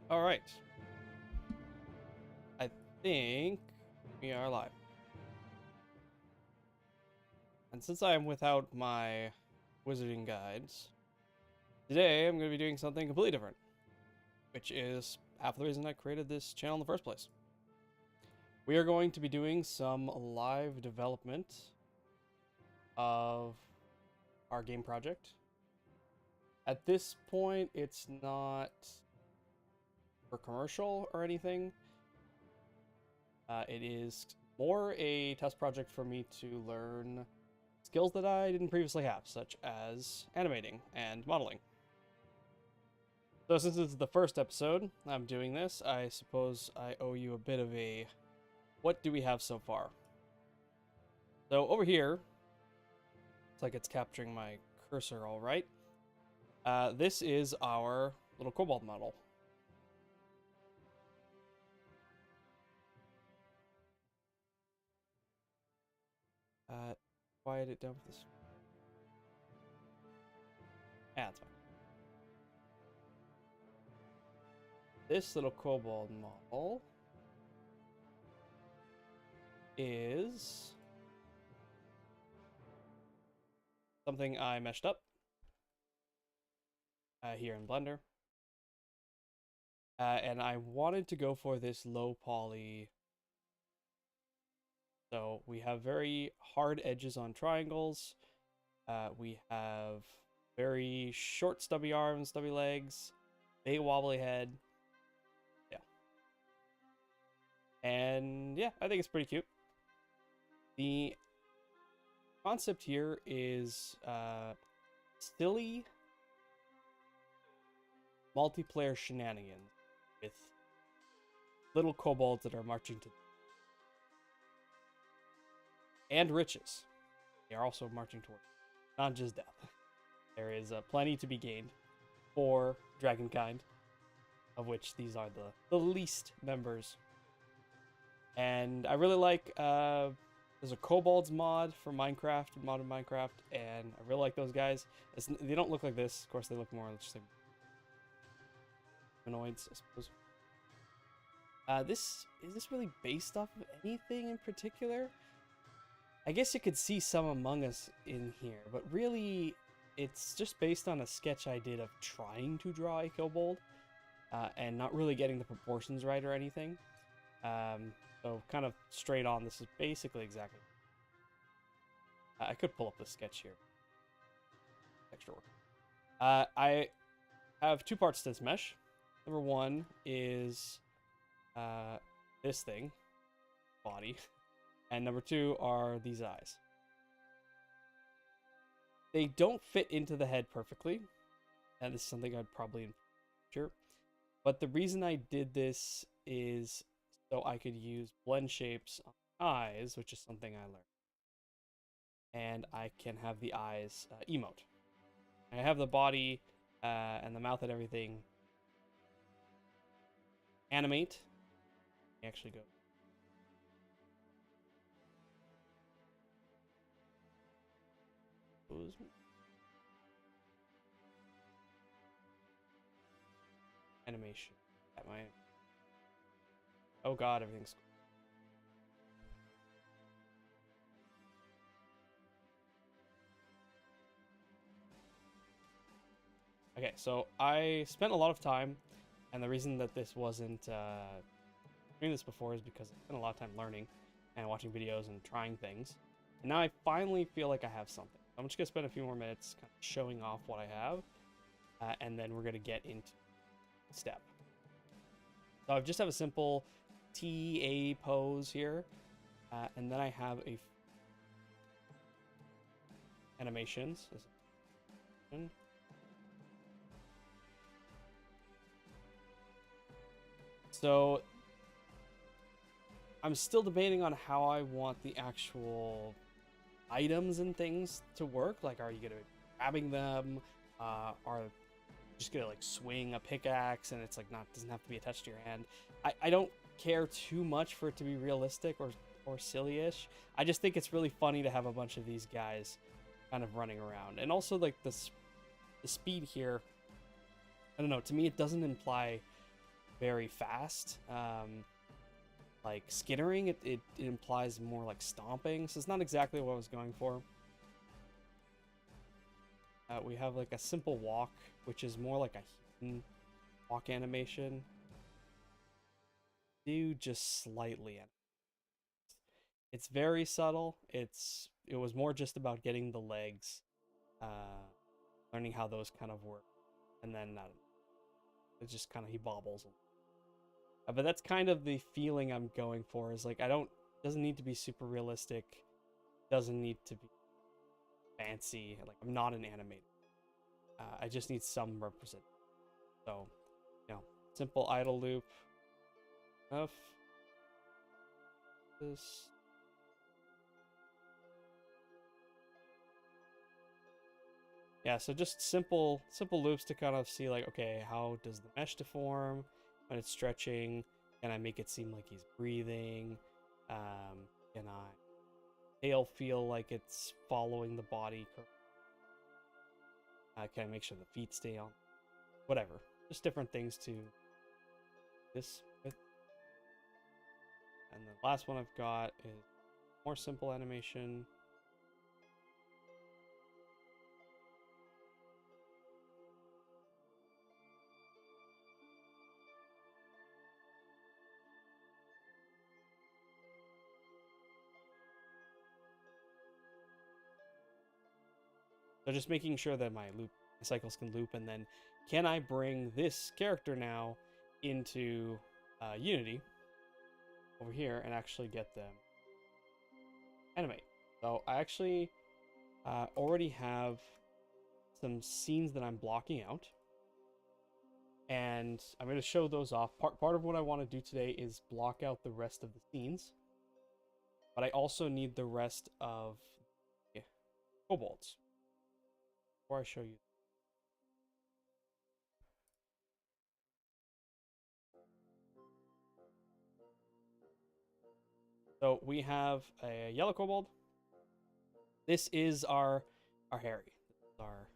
All right. I think we are live. And since I am without my wizarding guides, today I'm going to be doing something completely different, which is half the reason I created this channel in the first place. We are going to be doing some live development of our game project. At this point, it's not for commercial or anything. It is more a test project for me to learn skills that I didn't previously have, such as animating and modeling. So since this is the first episode I'm doing this, I suppose I owe you a bit of a what do we have so far? So over here, it's like it's capturing my cursor all right. This is our little kobold model. Quiet it down with this. Yeah, that's fine. This little kobold model is something I meshed up here in Blender. And I wanted to go for this low poly. So we have very hard edges on triangles. We have very short stubby arms, stubby legs, big wobbly head. Yeah. And yeah, I think it's pretty cute. The concept here is silly multiplayer shenanigans with little kobolds that are marching to and riches. They are also marching toward, not just death. There is plenty to be gained for Dragonkind, of which these are the least members. And I really like, there's a Kobolds mod for Minecraft, modern Minecraft, and I really like those guys. They don't look like this. Of course, they look more just like humanoids, I suppose. Is this really based off of anything in particular? I guess you could see some Among Us in here, but really, it's just based on a sketch I did of trying to draw a kobold, and not really getting the proportions right or anything. So kind of straight on, this is basically exactly. I could pull up the sketch here. Extra work. I have two parts to this mesh. Number one is this thing, body. And number two are these eyes. They don't fit into the head perfectly. And this is something I'd probably sure. But the reason I did this is so I could use blend shapes on eyes, which is something I learned. And I can have the eyes emote. I have the body and the mouth and everything animate. Actually go. Animation at my oh god, everything's okay. So I spent a lot of time, and the reason that this wasn't doing this before is because I spent a lot of time learning and watching videos and trying things, and now I finally feel like I have something. I'm just gonna spend a few more minutes kind of showing off what I have, and then we're gonna get into step. So I just have a simple TA pose here, and then I have a animations. So I'm still debating on how I want the actual items and things to work. Like, are you gonna be grabbing them? Are just gonna like swing a pickaxe and it's like doesn't have to be attached to your hand? I don't care too much for it to be realistic or silly-ish. I just think it's really funny to have a bunch of these guys kind of running around, and also like the speed here. I don't know. To me, it doesn't imply very fast. Like skittering, it implies more like stomping, so it's not exactly what I was going for. We have like a simple walk, which is more like a hidden walk animation. Do just slightly. It's very subtle. It was more just about getting the legs, learning how those kind of work, and then it's just kind of he bobbles. But that's kind of the feeling I'm going for. Is like doesn't need to be super realistic, doesn't need to be fancy. Like I'm not an animator. I just need some represent. So, simple idle loop. Enough. This. Yeah, so just simple loops to kind of see like, okay, how does the mesh deform when it's stretching? Can I make it seem like he's breathing? Can I tail feel like it's following the body? Can I make sure the feet stay on? Whatever, just different things to this with. And the last one I've got is more simple animation. So just making sure that my cycles can loop, and then can I bring this character now into Unity over here and actually get them animate. So I actually already have some scenes that I'm blocking out, and I'm going to show those off. Part of what I want to do today is block out the rest of the scenes, but I also need the rest of the kobolds before I show you. So we have a yellow kobold. This is our Harry. This is our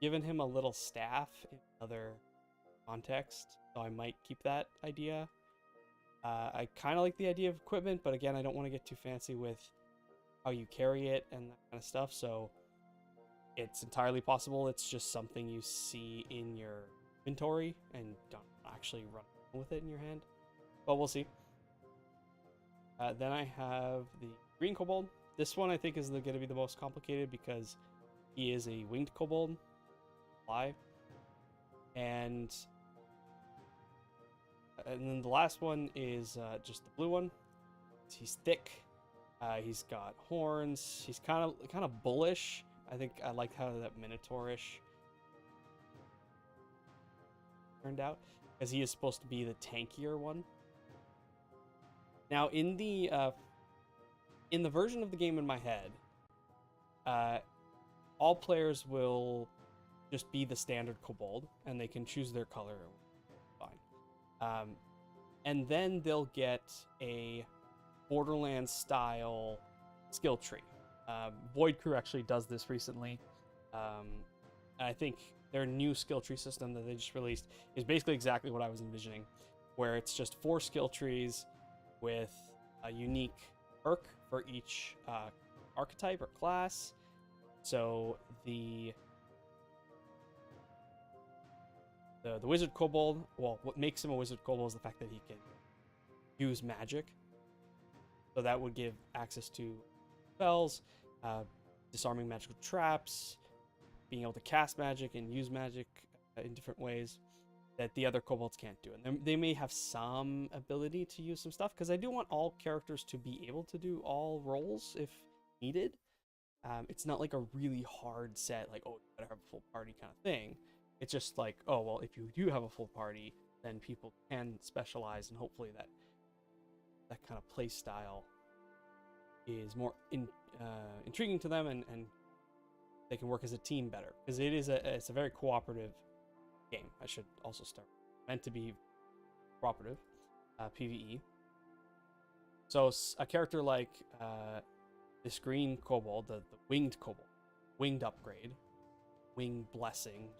given him a little staff in another context, so I might keep that idea. I kind of like the idea of equipment, but again, I don't want to get too fancy with how you carry it and that kind of stuff. So it's entirely possible it's just something you see in your inventory and don't actually run with it in your hand. But we'll see. Then I have the green kobold. This one I think is going to be the most complicated because he is a winged kobold. Fly. And then the last one is just the blue one. He's thick. He's got horns. He's kind of bullish. I think I like how that minotaurish turned out, because he is supposed to be the tankier one. Now in the version of the game in my head, all players will just be the standard kobold, and they can choose their color. Fine. And then they'll get a Borderlands style skill tree. Void Crew actually does this recently. I think their new skill tree system that they just released is basically exactly what I was envisioning, where it's just 4 skill trees with a unique perk for each archetype or class. So the wizard kobold, well, what makes him a wizard kobold is the fact that he can use magic. So that would give access to spells, disarming magical traps, being able to cast magic and use magic in different ways that the other kobolds can't do. And they may have some ability to use some stuff, because I do want all characters to be able to do all roles if needed. It's not like a really hard set, like, oh, you gotta have a full party kind of thing. It's just like, oh, well, if you do have a full party, then people can specialize, and hopefully that kind of play style is more intriguing to them, and they can work as a team better, because it's a very cooperative game. I should also start. Meant to be cooperative, PvE. So a character like this green kobold, the winged kobold, winged upgrade, wing blessing,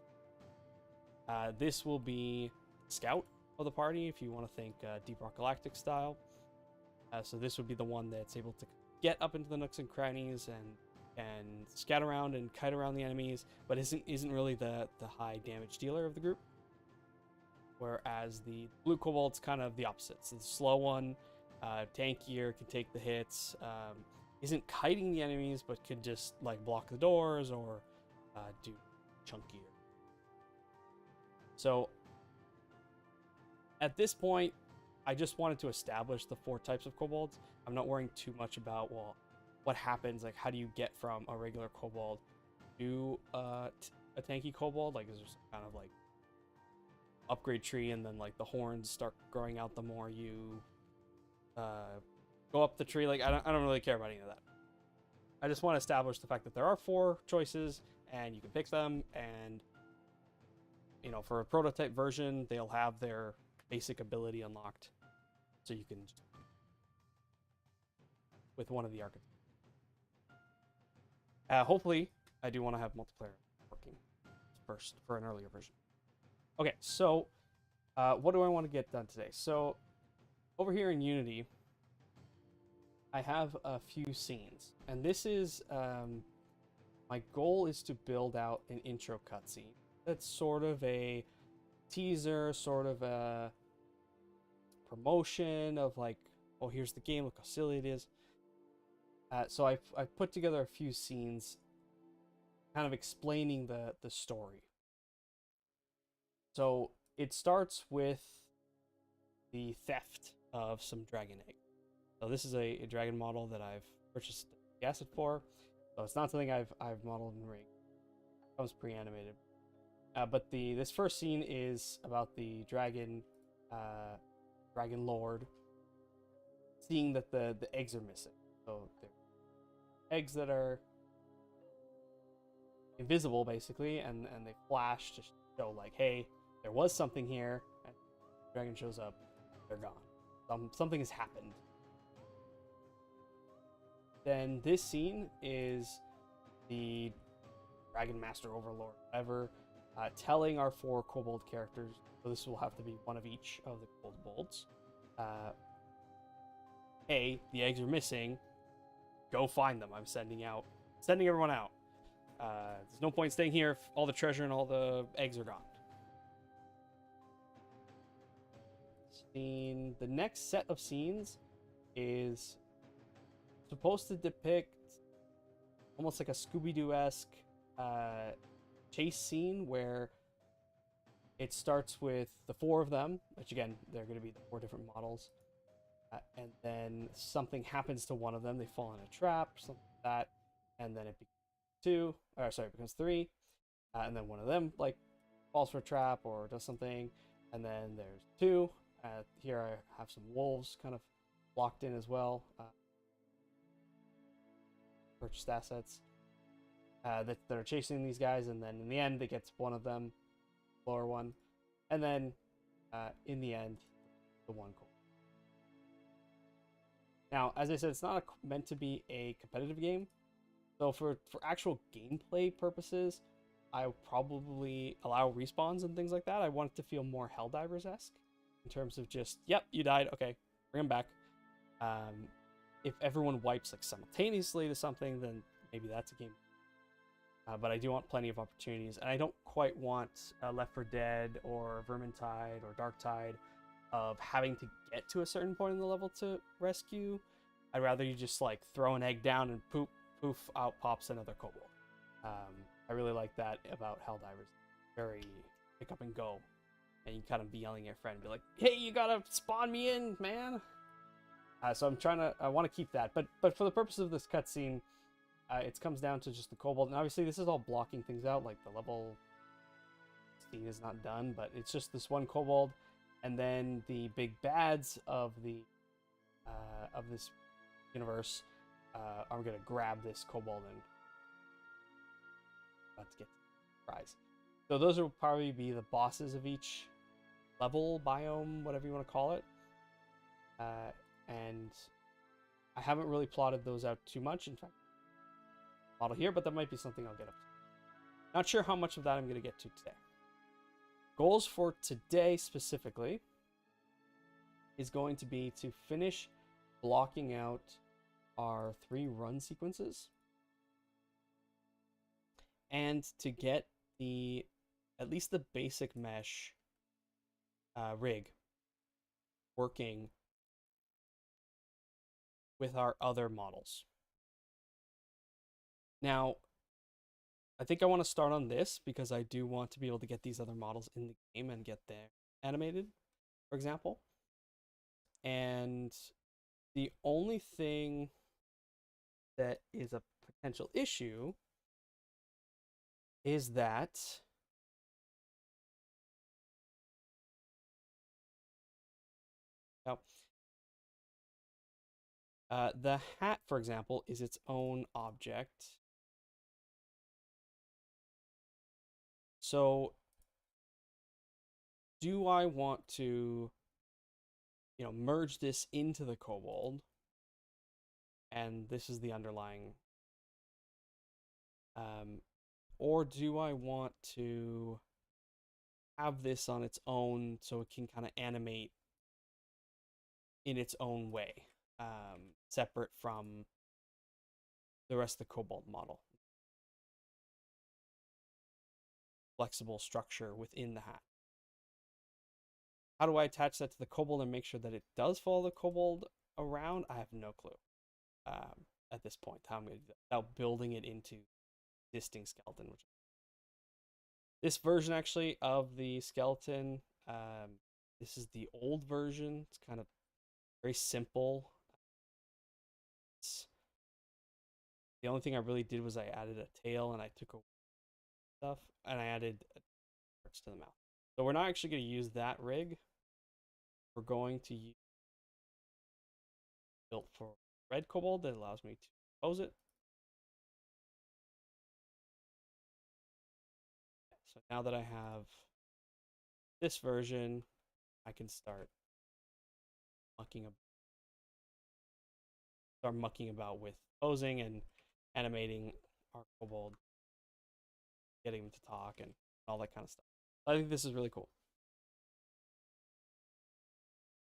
This will be Scout of the party, if you want to think Deep Rock Galactic style. So this would be the one that's able to get up into the nooks and crannies and scout around and kite around the enemies, but isn't really the high damage dealer of the group. Whereas the blue Kobold's kind of the opposite. It's the slow one, tankier, can take the hits, isn't kiting the enemies, but could just like block the doors or do chunkier. So at this point, I just wanted to establish the 4 types of Kobolds. I'm not worrying too much about, well, what happens, like how do you get from a regular Kobold to a tanky Kobold? Like is there some kind of like upgrade tree, and then like the horns start growing out the more you go up the tree? Like I don't really care about any of that. I just want to establish the fact that there are 4 choices and you can pick them, and you know, for a prototype version they'll have their basic ability unlocked, so you can just, with one of the archetypes. Hopefully I do want to have multiplayer working first for an earlier version. Okay, so what do I want to get done today? So over here in Unity, I have a few scenes, and this is my goal is to build out an intro cutscene that's sort of a teaser, sort of a promotion of like, oh, here's the game, look how silly it is. So I've put together a few scenes kind of explaining the story. So it starts with the theft of some dragon eggs. So this is a dragon model that I've purchased the asset for. So it's not something I've modeled in Ring. It comes pre-animated. But this first scene is about the dragon lord seeing that the eggs are missing. So they're eggs that are invisible basically, and they flash to show like, hey, there was something here, and the dragon shows up, they're gone. Something has happened. Then this scene is the Dragon Master Overlord, whatever, telling our 4 Kobold characters, so this will have to be one of each of the Kobolds, hey, the eggs are missing, go find them. I'm sending everyone out. There's no point staying here if all the treasure and all the eggs are gone. Scene. The next set of scenes is supposed to depict almost like a Scooby-Doo-esque chase scene where it starts with the 4 of them, which again, they're going to be the 4 different models. And then something happens to one of them. They fall in a trap, something like that. And then it becomes 3. And then one of them like falls for a trap or does something. And then there's 2. Here I have some wolves kind of locked in as well. Purchased assets that are chasing these guys. And then in the end, it gets one of them, lower one. And then in the end, the one goal. Now, as I said, it's not meant to be a competitive game. So for actual gameplay purposes, I'll probably allow respawns and things like that. I want it to feel more Helldivers-esque in terms of just, yep, you died, okay, bring them back. If everyone wipes like simultaneously to something, then maybe that's a game. But I do want plenty of opportunities, and I don't quite want Left 4 Dead or Vermintide or Darktide of having to get to a certain point in the level to rescue. I'd rather you just like throw an egg down and poof, out pops another kobold. I really like that about Helldivers. Very pick up and go, and you kind of be yelling at your friend, be like, "Hey, you gotta spawn me in, man." So I want to keep that, but for the purpose of this cutscene, it comes down to just the kobold, and obviously this is all blocking things out. Like the level scene is not done, but it's just this one kobold. And then the big bads of this universe are going to grab this kobold and about to get the prize. So those will probably be the bosses of each level, biome, whatever you want to call it. And I haven't really plotted those out too much. In fact, model here, but that might be something I'll get up to. Not sure how much of that I'm going to get to today. Goals for today specifically is going to be to finish blocking out our 3 run sequences and to get at least the basic mesh rig working with our other models. Now, I think I want to start on this because I do want to be able to get these other models in the game and get them animated, for example. And the only thing that is a potential issue is that the hat, for example, is its own object. So do I want to, merge this into the kobold? And this is the underlying. Or do I want to have this on its own so it can kind of animate in its own way, separate from the rest of the kobold model? Flexible structure within the hat. How do I attach that to the kobold and make sure that it does follow the kobold around? I have no clue at this point how I'm going to do that without building it into existing skeleton. This version actually of the skeleton, this is the old version. It's kind of very simple. The only thing I really did was I added a tail and I took away stuff and I added parts to the mouth. So we're not actually going to use that rig. We're going to use built for red kobold that allows me to pose it. So now that I have this version, I can start mucking about with posing and animating our kobold, getting him to talk and all that kind of stuff. I think this is really cool.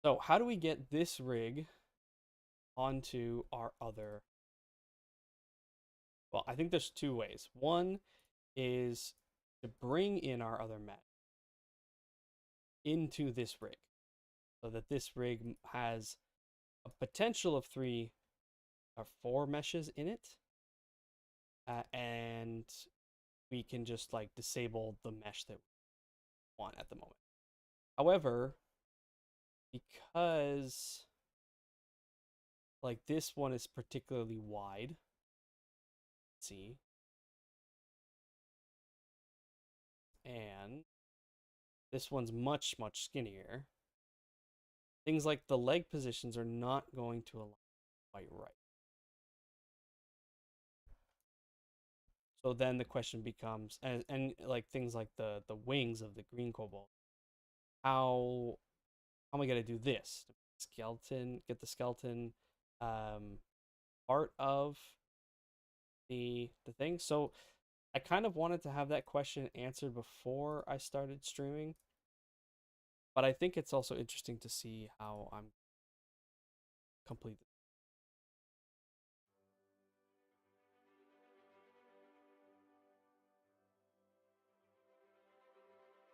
So how do we get this rig onto our other? Well, I think there's 2 ways. One is to bring in our other mesh into this rig so that this rig has a potential of 3 or 4 meshes in it, and we can just like disable the mesh that we want at the moment. However, because like this one is particularly wide, let's see, and this one's much skinnier, things like the leg positions are not going to align quite right. So then the question becomes, and like things like the wings of the green kobold, how am I gonna do this? Get the skeleton part of the thing. So I kind of wanted to have that question answered before I started streaming, but I think it's also interesting to see how I'm complete.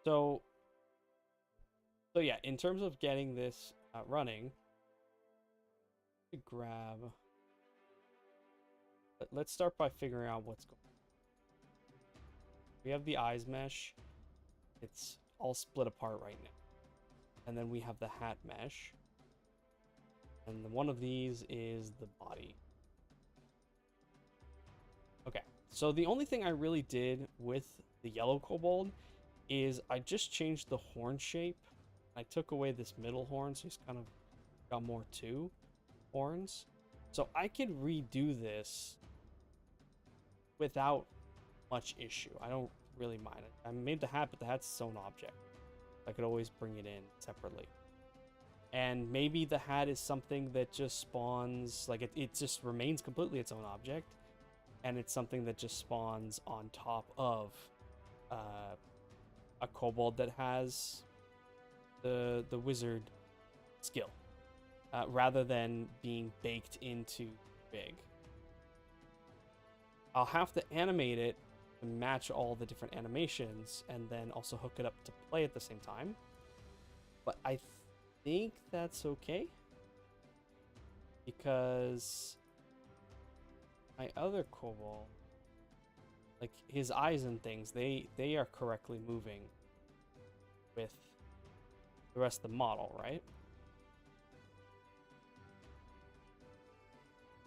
So yeah, in terms of getting this running, to grab. Let's start by figuring out what's going on. We have the eyes mesh. It's all split apart right now. And then we have the hat mesh. And one of these is the body. Okay, so the only thing I really did with the yellow kobold is I just changed the horn shape. I took away this middle horn, so he's kind of got more 2 horns. So I could redo this without much issue. I don't really mind it. I made the hat, but the hat's its own object. I could always bring it in separately. And maybe the hat is something that just spawns, like it just remains completely its own object. And it's something that just spawns on top of a a kobold that has the wizard skill, rather than being baked into rig. I'll have to animate it to match all the different animations and then also hook it up to play at the same time. But I think that's okay, because my other kobold, like his eyes and things, they are correctly moving with the rest of the model, right?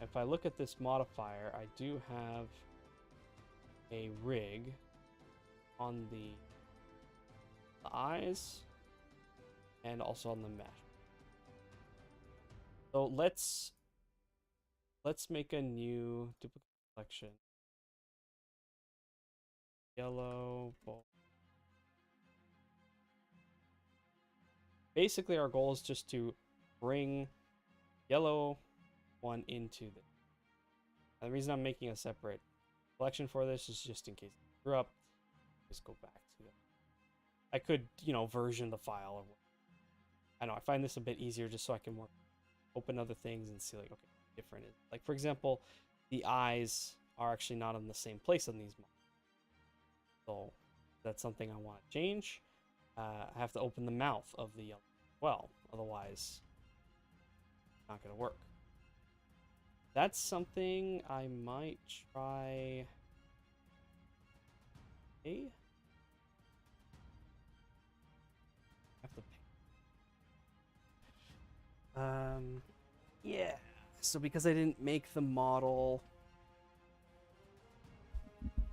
If I look at this modifier, I do have a rig on the eyes and also on the mesh. So let's make a new duplicate selection. Yellow bolt. Basically, our goal is just to bring yellow one into this. And the reason I'm making a separate selection for this is just in case I screw up. Just go back to it. I could, version the file or what. I know I find this a bit easier just so I can more open other things and see like, okay, different is. Like for example, the eyes are actually not in the same place on these models. So that's something I want to change. I have to open the mouth of the yellow as well, otherwise it's not going to work. That's something I might try. Hey, have to pay. Yeah. So because I didn't make the model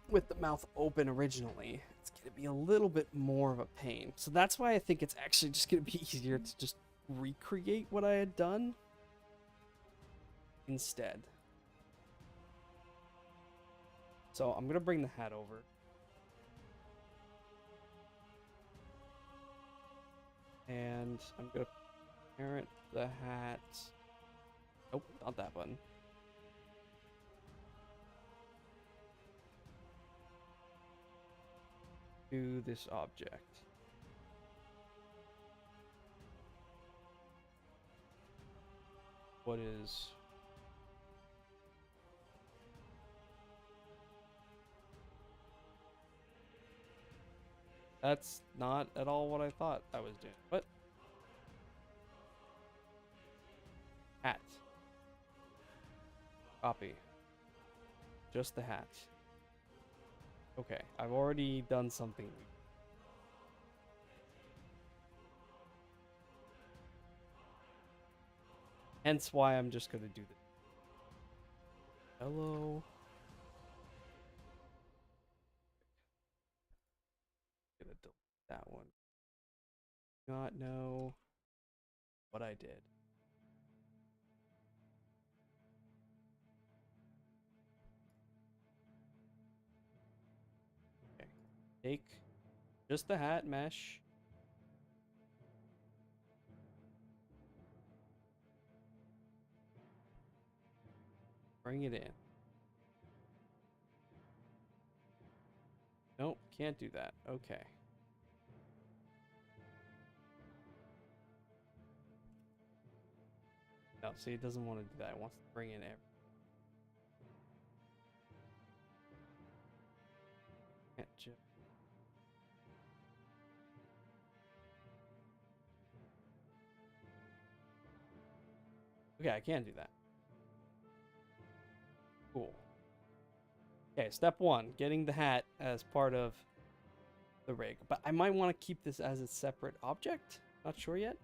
with the mouth open originally, it's going to be a little bit more of a pain. So that's why I think it's actually just going to be easier to just recreate what I had done instead. So I'm going to bring the hat over. And I'm going to parent the hat. Nope, not that button. To this object. What is... That's not at all what I thought I was doing. What? Hat. Copy. Just the hat. Okay, I've already done something. Hence why I'm just gonna do this. Hello. Gonna delete that one. Not know what I did. Okay. Take just the hat mesh. Bring it in. Nope, can't do that. Okay. No, see, it doesn't want to do that. It wants to bring in everything. Can't just... Okay, I can do that. Cool. Okay, step one, getting the hat as part of the rig. But I might want to keep this as a separate object. Not sure yet.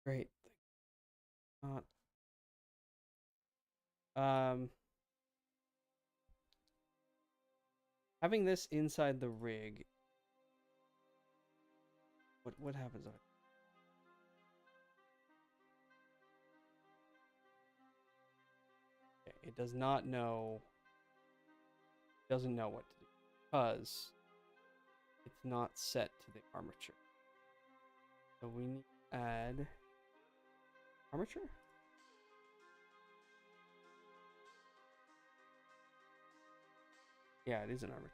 Great. Not. Um, Having this inside the rig. What happens? Okay, it does not know. Doesn't know what to do because it's not set to the armature. So we need to add armature. Yeah, it is an armature.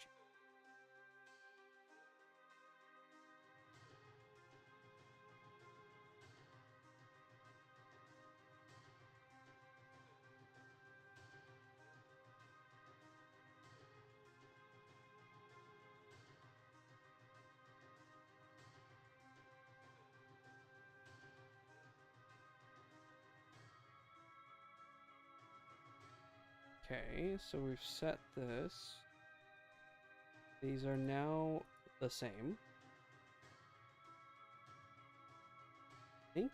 Okay, so we've set this. These are now the same. I think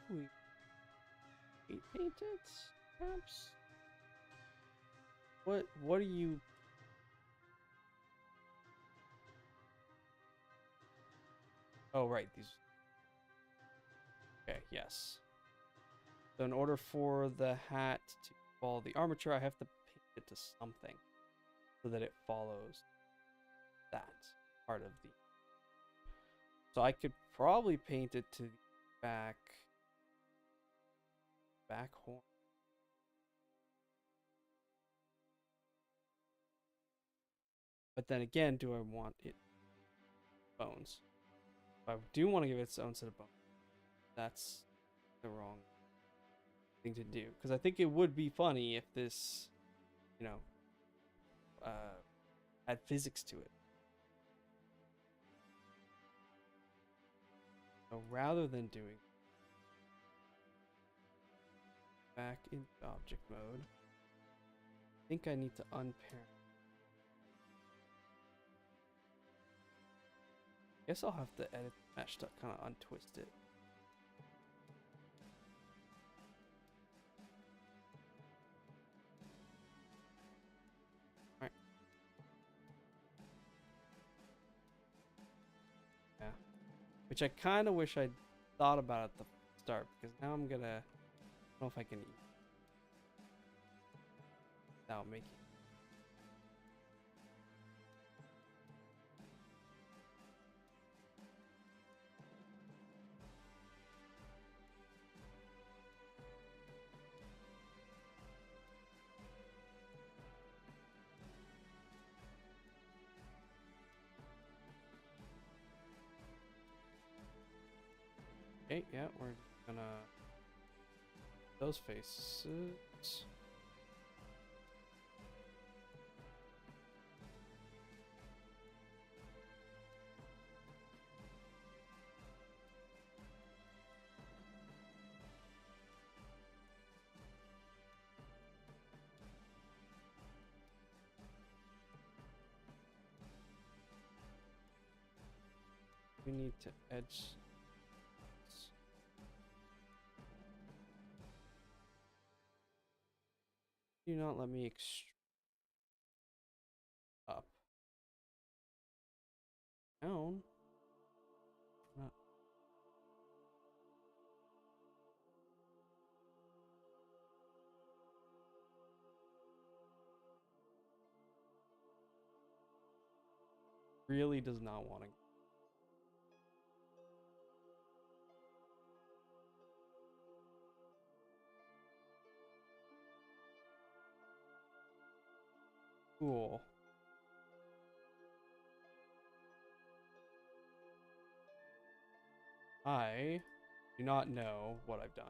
we painted, perhaps? What are you... Oh, right, these... Okay, yes. So in order for the hat to follow the armature, I have to paint it to something so that it follows that part of the... So I could probably paint it to the back horn. But then again, do I want it bones? If I do want to give it its own set of bones, that's the wrong thing to do. Because I think it would be funny if this, you know, had physics to it. So rather than doing back in object mode, I think I need to unpair. Guess I'll have to edit the mesh to kind of untwist it. Alright. Yeah. Which I kind of wish I'd thought about at the start, because now I'm gonna... I don't know if I can eat without making... Okay, yeah, we're gonna... Those faces... We need to edge... Do not let me extrude up. Down. Not. Really does not want to. Cool. I do not know what I've done.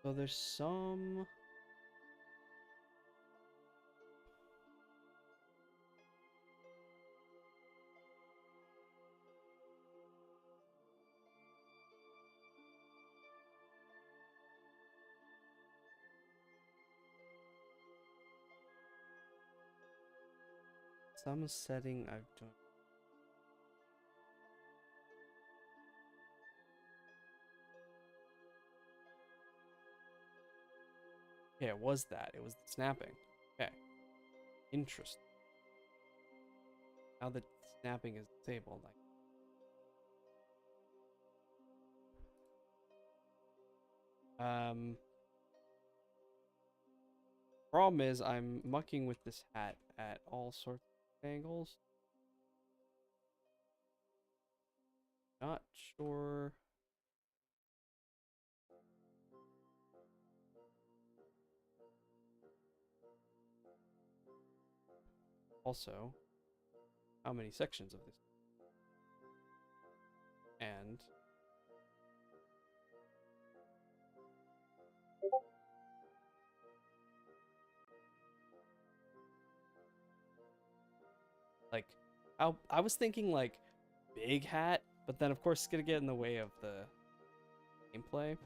So there's some... some setting I've done. Yeah, it was that. It was the snapping. Okay. Interesting. Now that snapping is disabled, problem is I'm mucking with this hat at all sorts of angles. Not sure. Also, how many sections of this? And like, I was thinking like big hat, but then of course it's gonna get in the way of the gameplay.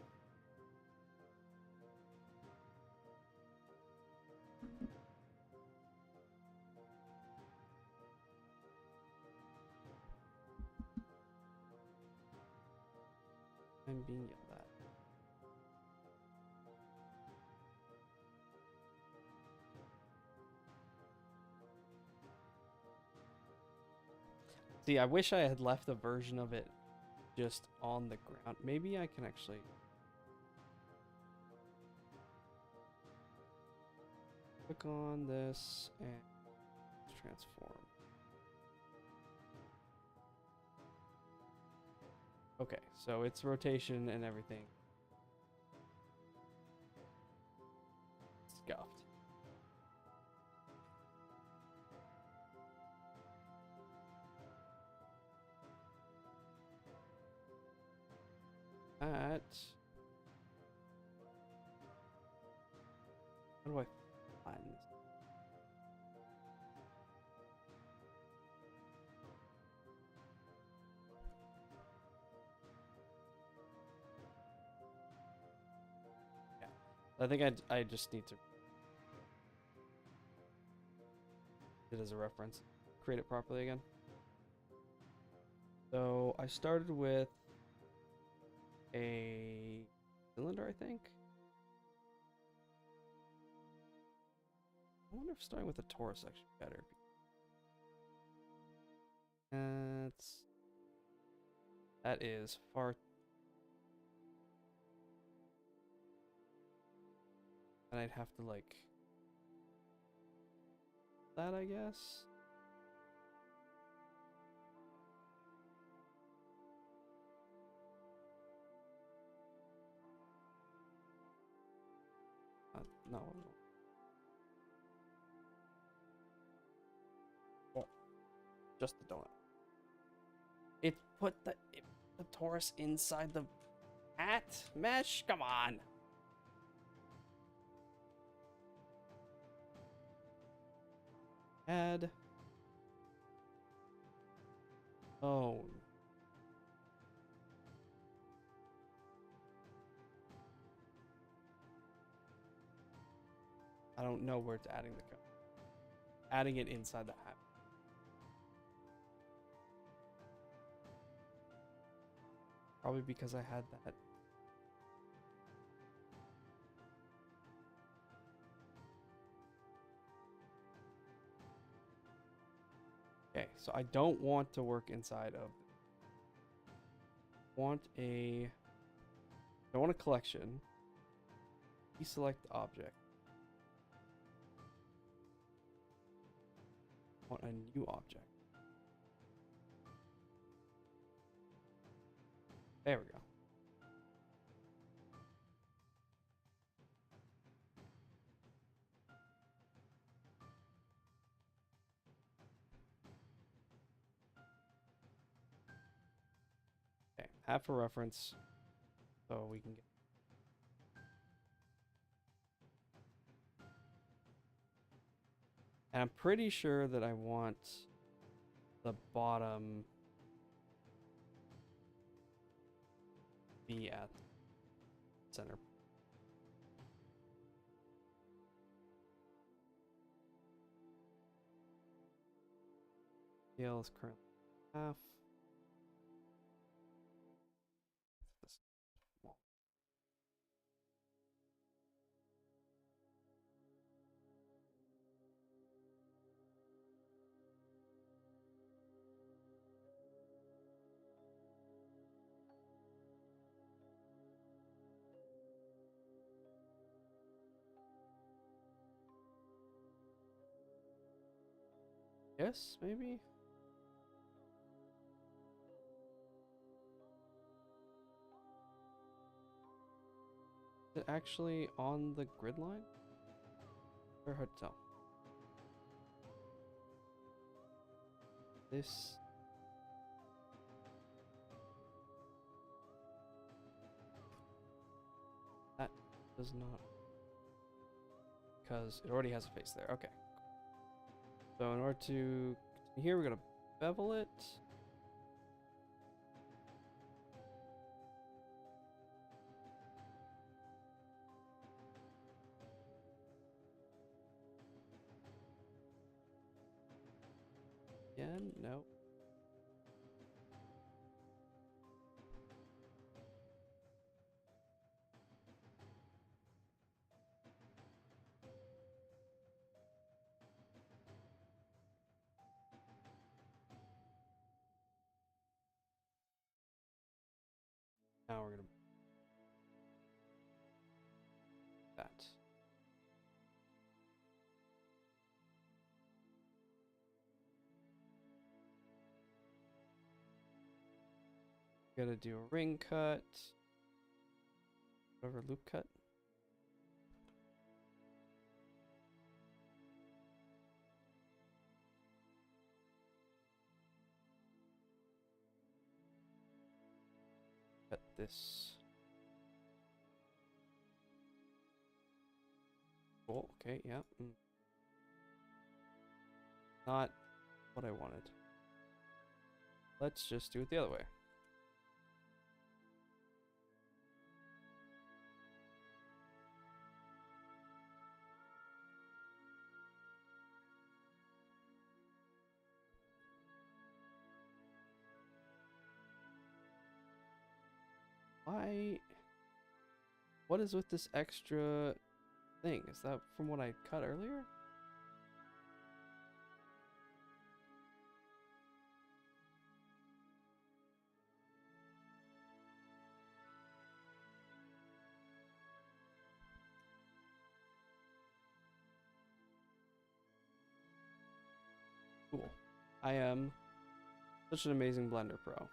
I'm being yelled at. See, I wish I had left a version of it just on the ground. Maybe I can actually click on this and transform. Okay, so it's rotation and everything. Scuffed. That. How do I flatten this? Yeah, I think I just need to it as a reference, create it properly again. So I started with a cylinder, I think. I wonder if starting with the torus actually better. That is far. And I'd have to like that, I guess. No. Oh, just the donut. It put the torus inside the hat mesh. Come on. Add. Oh. I don't know where it's adding the code. Adding it inside the hat. Probably because I had that. Okay, so I don't want to work inside of. I want a collection. Deselect object. I want a new object. There we go. Okay, have for reference, so we can get. And I'm pretty sure that I want the bottom be at center. Scale is currently half. This small. Yes, maybe? Is it actually on the grid line? Very hard to tell. This... That does not... Because it already has a face there. Okay. So in order to continue here, we're going to bevel it. Again, no. Now we're going to that. Gotta do a ring cut. Whatever, loop cut. Cut this. Cool, okay, yeah. Not what I wanted. Let's just do it the other way. Why? What is with this extra thing? Is that from what I cut earlier? Cool. I am such an amazing Blender pro.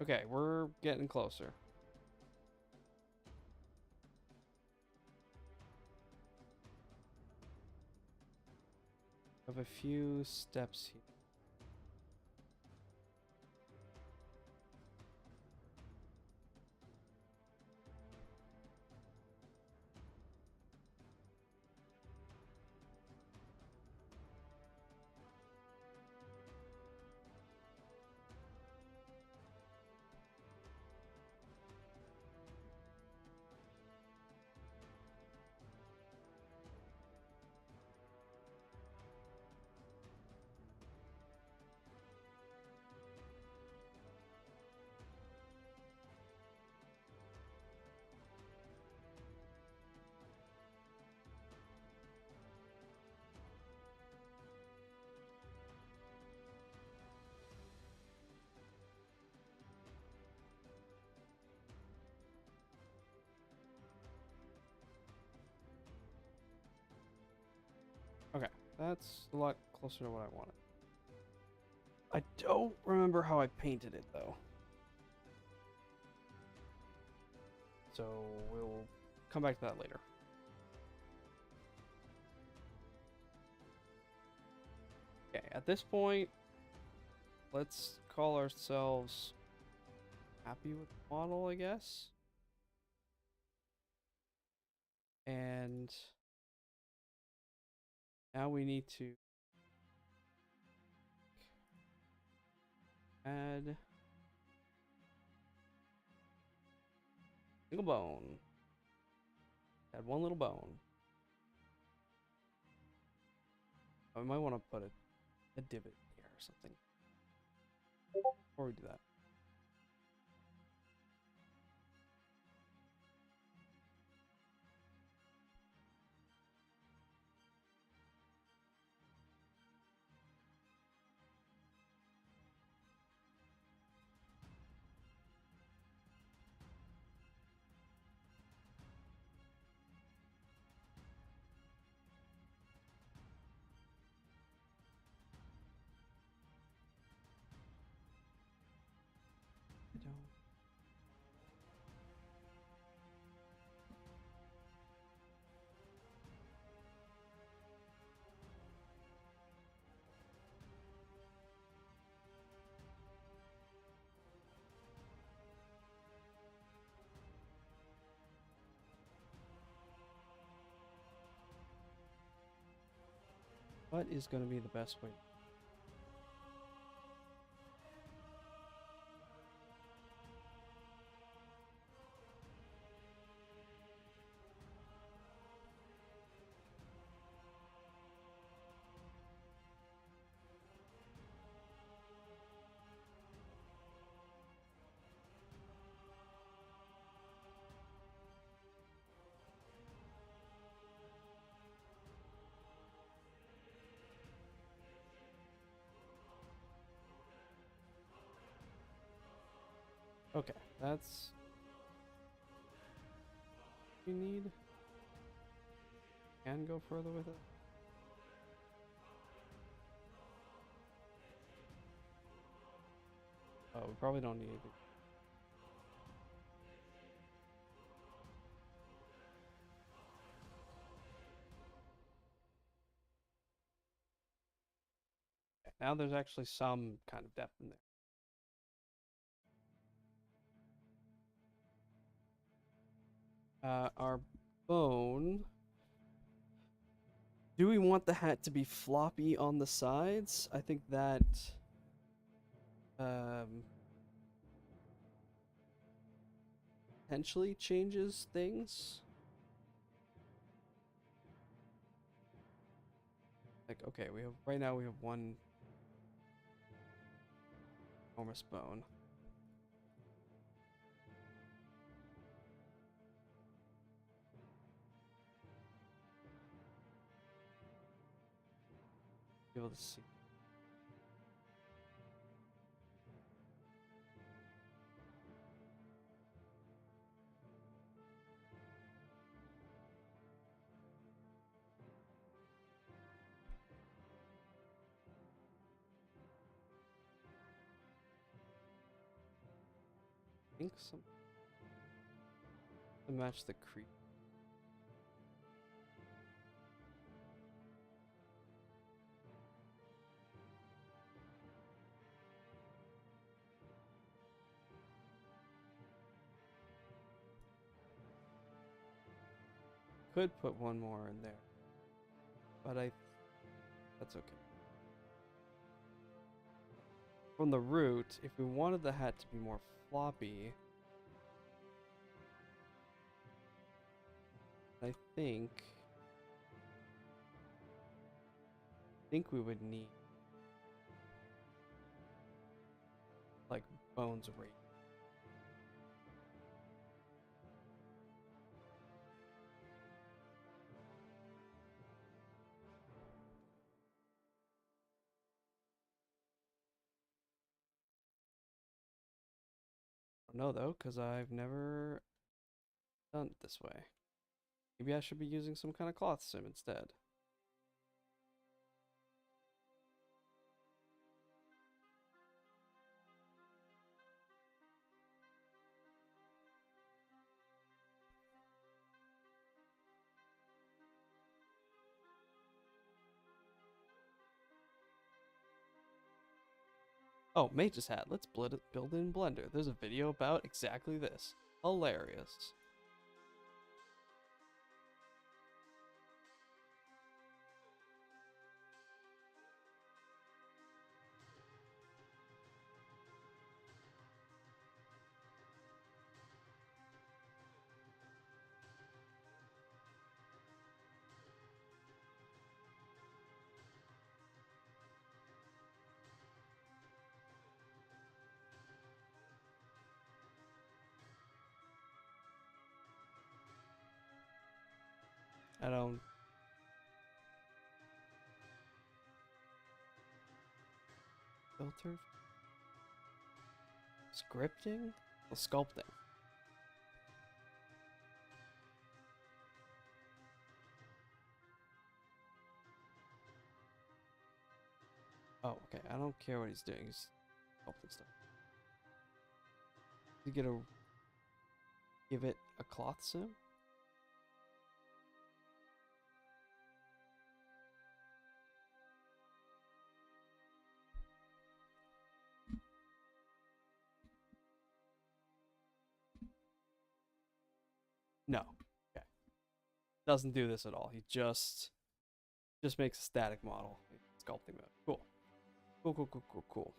Okay, we're getting closer. Have a few steps here. That's a lot closer to what I wanted. I don't remember how I painted it, though. So we'll come back to that later. Okay, at this point, let's call ourselves happy with the model, I guess. And now we need to add single bone. Add one little bone. I might want to put a divot here or something. Before we do that. I don't. What is going to be the best way? Okay, that's what we need. Can go further with it. Oh, we probably don't need it. Okay, now there's actually some kind of depth in there. Our bone. Do we want the hat to be floppy on the sides? I think that potentially changes things. Like, okay, we have right now we have one enormous bone. Be able to see. I think some to match the creep. Could put one more in there, but that's okay. From the root, if we wanted the hat to be more floppy, I think we would need like bones right. I don't know though, because I've never done it this way. Maybe I should be using some kind of cloth sim instead. Oh, Mage's Hat. Let's build it in Blender. There's a video about exactly this. Hilarious. I don't... Filter? Scripting? Well, sculpting. Oh, okay. I don't care what he's doing. He's sculpting stuff. You gonna give it a cloth sim? No. Okay. Doesn't do this at all. He just makes a static model. Sculpting mode. Cool. Cool, cool, cool, cool, cool.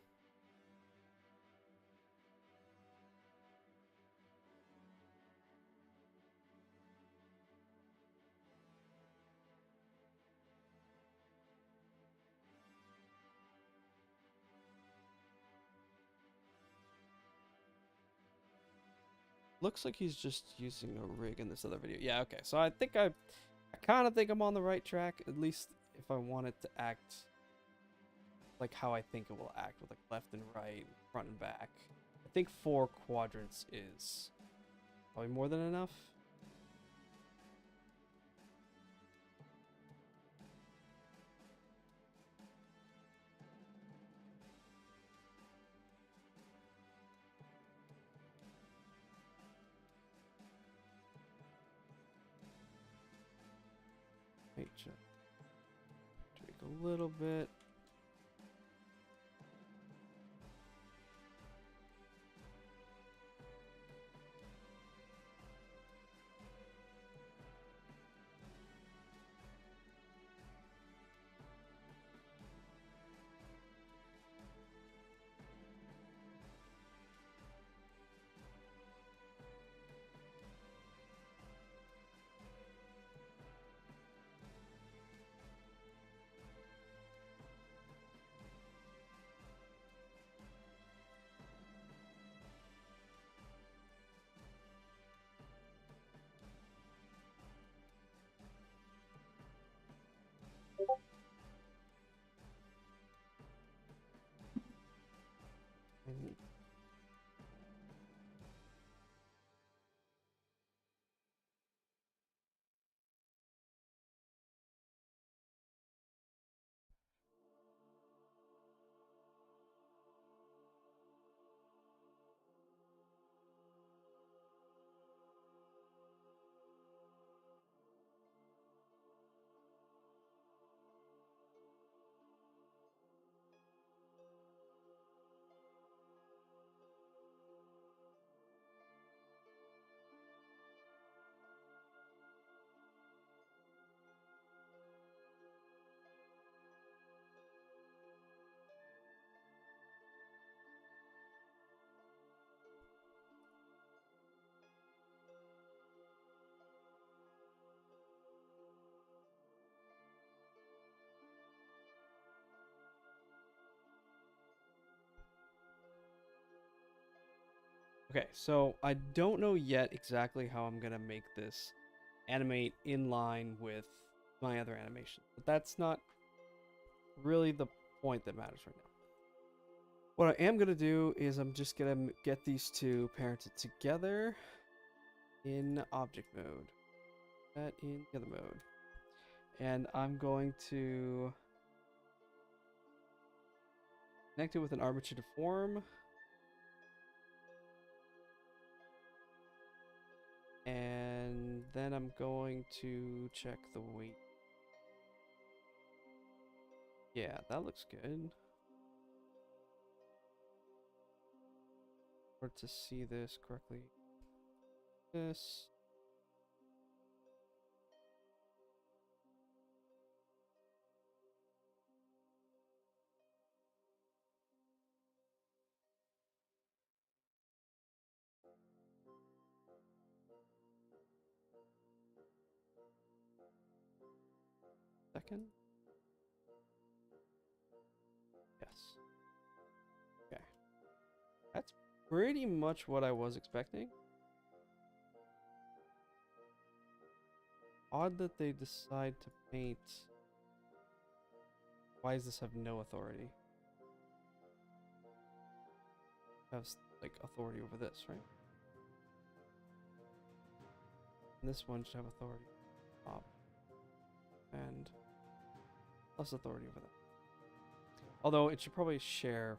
Looks like he's just using a rig in this other video. Yeah, okay. So I think I kind of think I'm on the right track, at least if I want it to act like how I think it will act, with like left and right, front and back. I think 4 quadrants is probably more than enough. Wait, tweak a little bit. And okay, so I don't know yet exactly how I'm gonna make this animate in line with my other animation, but that's not really the point that matters right now. What I am gonna do is I'm just gonna get these two parented together in object mode, that in the other mode, and I'm going to connect it with an arbitrary form. And then I'm going to check the weight. Yeah, that looks good. order to see this correctly. This. Second. Yes. Okay. That's pretty much what I was expecting. Odd that they decide to paint. Why does this have no authority? Has like authority over this, right? And this one should have authority top and less authority over that. Although it should probably share.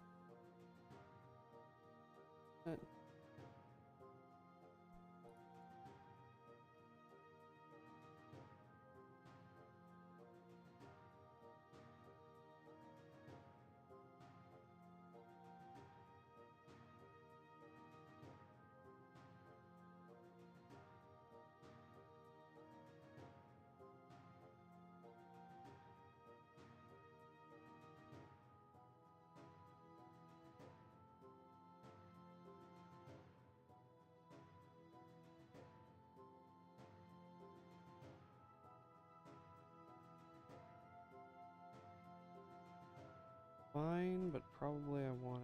Fine, but probably I want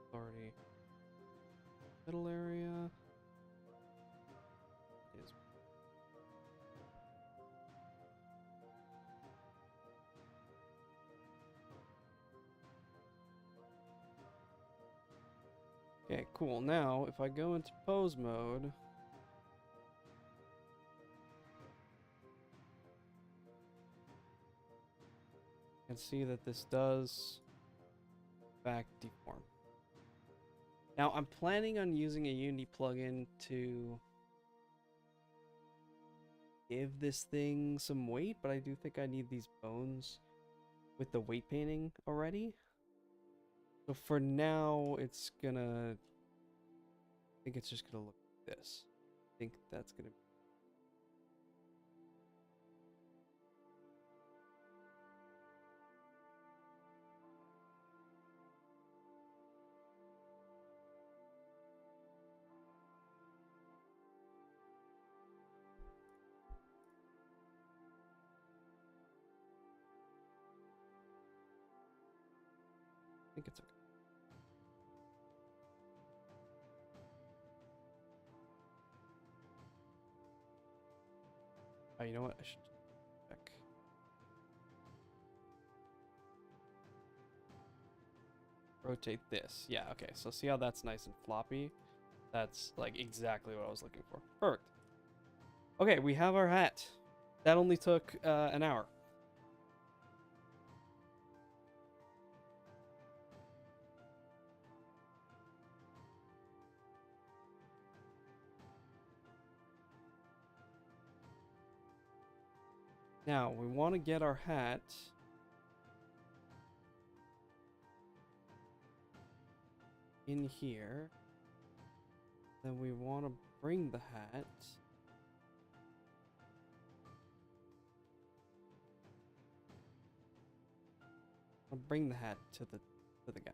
authority. Middle area is okay, cool. Now, if I go into pose mode, you can see that this does back deform. Now, I'm planning on using a Unity plugin to give this thing some weight, but I do think I need these bones with the weight painting already. So for now, it's gonna... I think it's just gonna look like this. I think that's gonna be... I think it's okay. Oh, you know what? I should check. Rotate this. Yeah, okay. So see how that's nice and floppy? That's like exactly what I was looking for. Perfect. Okay, we have our hat. That only took an hour. Now, we want to get our hat in here. Then we want to bring the hat to the guy.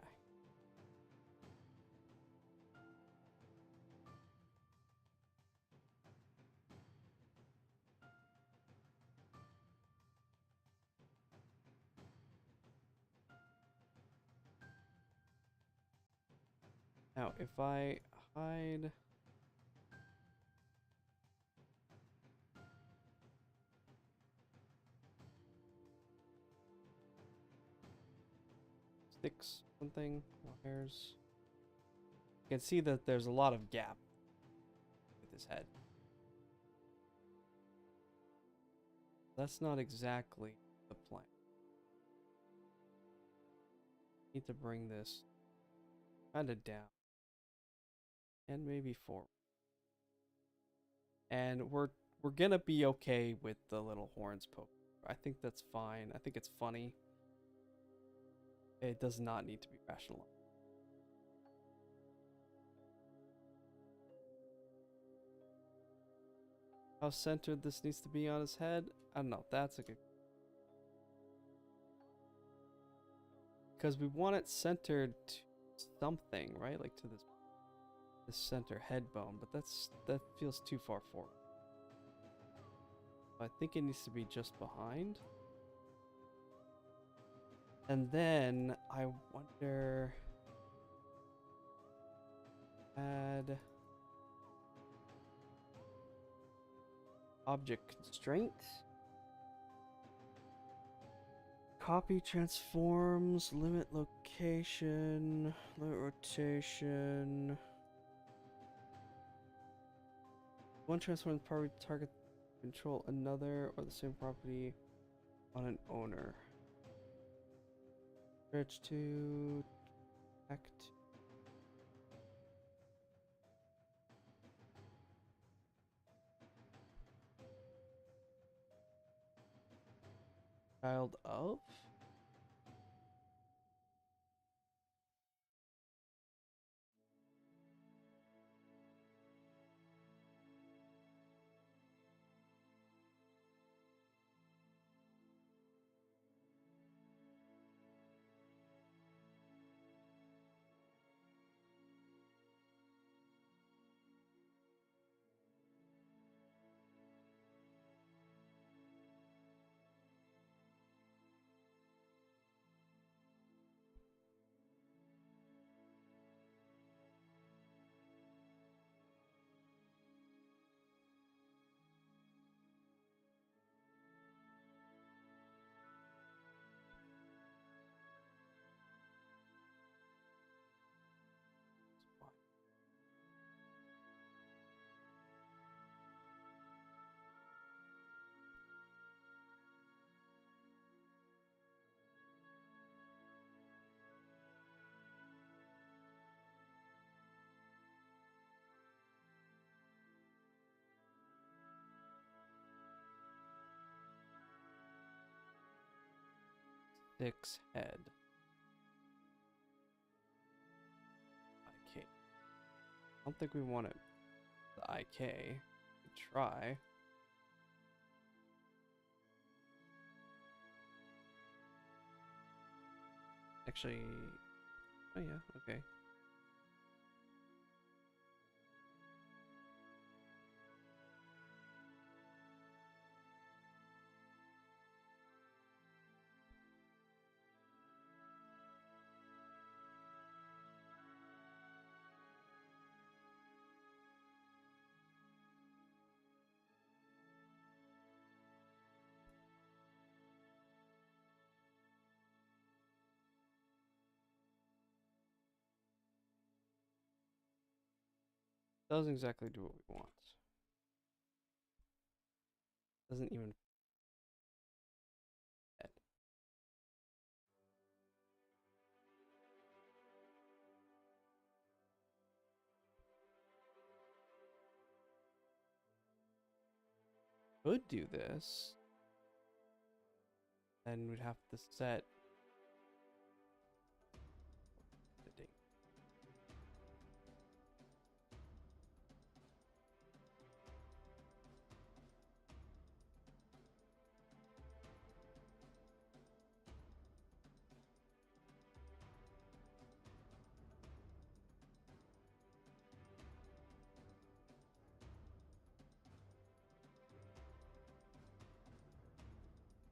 Now, if I hide sticks, something, wires, you can see that there's a lot of gap with his head. That's not exactly the plan. Need to bring this kind of down and maybe forward. And we're gonna be okay with the little horns poke. I think that's fine. I think it's funny. It does not need to be rationalized. How centered this needs to be on his head? I don't know. That's a good... Because we want it centered to something, right? Like to this center head bone, but that feels too far forward. I think it needs to be just behind. And then I wonder... Add... Object constraint. Copy transforms, limit location, limit rotation. One transform property target control another or the same property on an owner. Stretch to act. Child of? Six head. IK. I don't think we want it. The IK. We try. Actually, oh yeah, okay. Doesn't exactly do what we want. Doesn't even fit. Could do this. Then we'd have to set the date.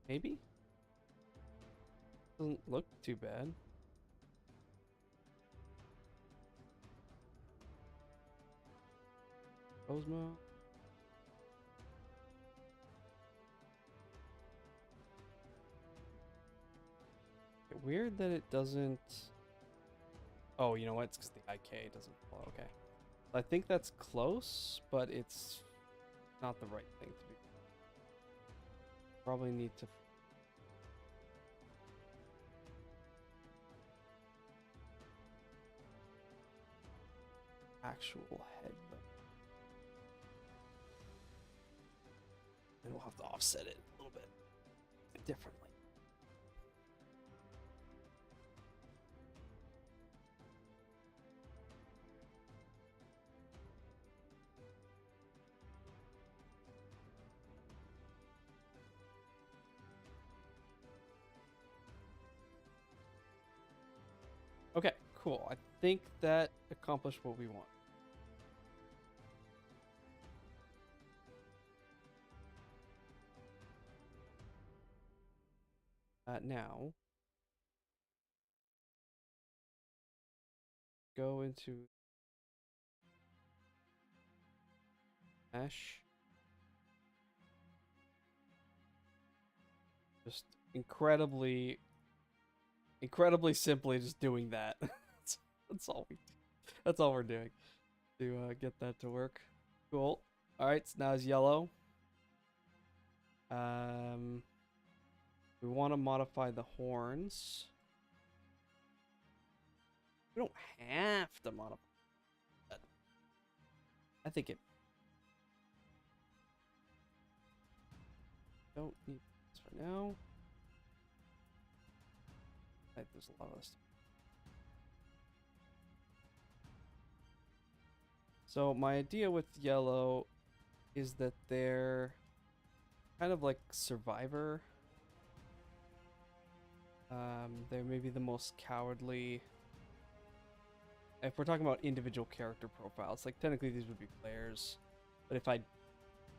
Maybe? Doesn't look too bad. Osmo. Weird that it doesn't... Oh, you know what? It's because the IK doesn't follow. Okay. I think that's close, but it's not the right thing to be. Probably need to... Actual head. Then we'll have to offset it a little bit differently. Cool. I think that accomplished what we want. Now, go into mesh. Just incredibly simply just doing that. that's all we do. That's all we're doing to get that to work. Cool. All right, so now it's yellow. We want to modify the horns. We don't have to modify that. I think it. Don't need this for now. There's a lot of this. So my idea with yellow is that they're kind of like Survivor. They're maybe the most cowardly. If we're talking about individual character profiles, like technically these would be players, but if I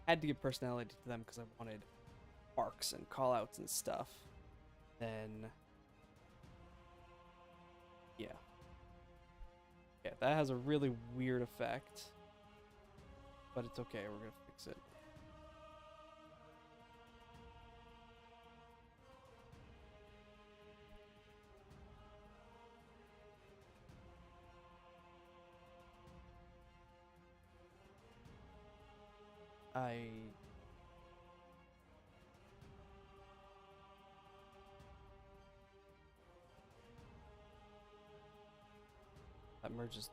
had to give personality to them because I wanted arcs and callouts and stuff, then yeah. Yeah, that has a really weird effect, but it's okay, we're gonna fix it. That merges.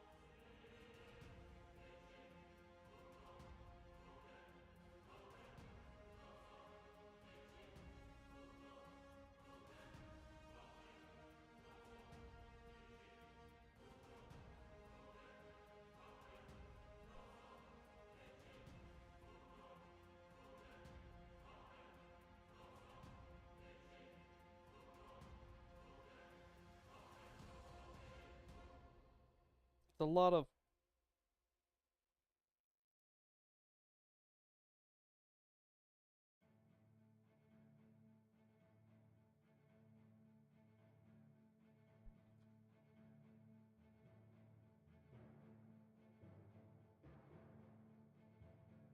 It's a lot of.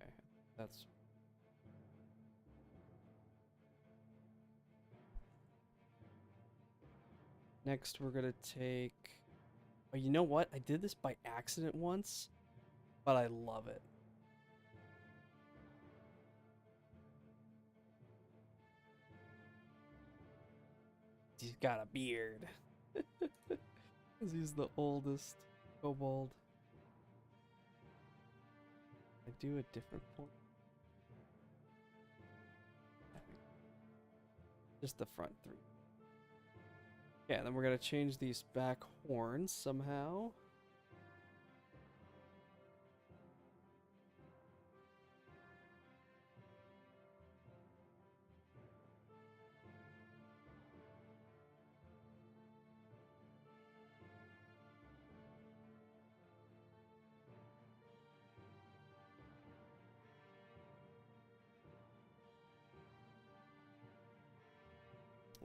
Okay, that's. Next, we're gonna take. Oh, you know what? I did this by accident once, but I love it. He's got a beard. Because he's the oldest kobold. I do a different point. Just the front three. Yeah, then we're gonna change these back horns somehow.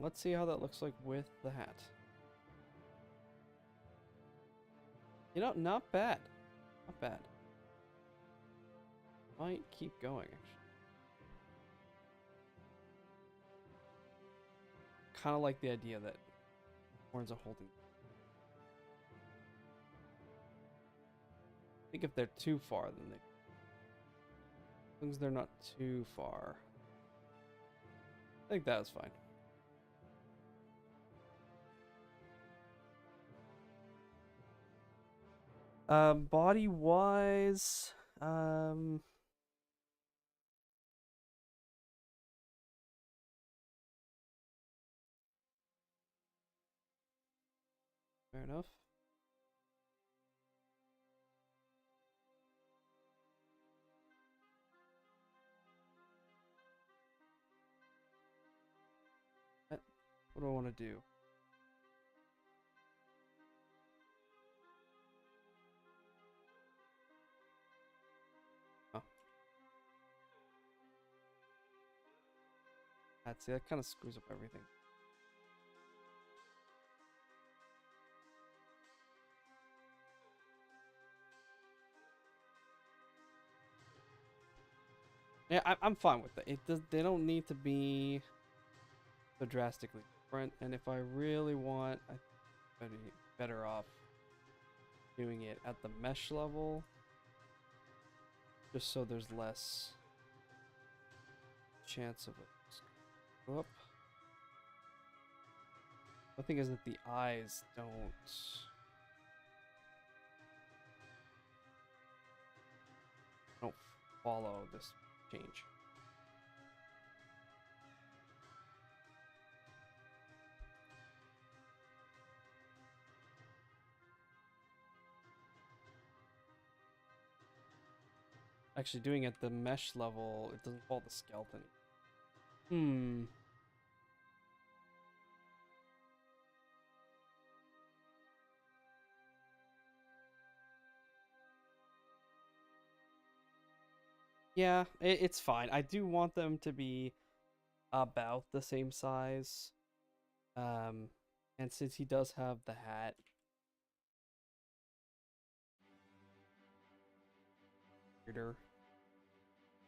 Let's see how that looks like with the hat. You know, not bad. Not bad. Might keep going, actually. Kind of like the idea that horns are holding. I think if they're too far, then they. As long as they're not too far. I think that was fine. Body wise, fair enough. What do I want to do? See, that kind of screws up everything. Yeah, I'm fine with that. It does. They don't need to be so drastically different. And if I really want, I think I'd be better off doing it at the mesh level, just so there's less chance of it. Whoop. The thing is that the eyes don't follow this change. Actually, doing it at the mesh level, it doesn't follow the skeleton. Hmm. Yeah, it's fine. I do want them to be about the same size. And since he does have the hat, weirder,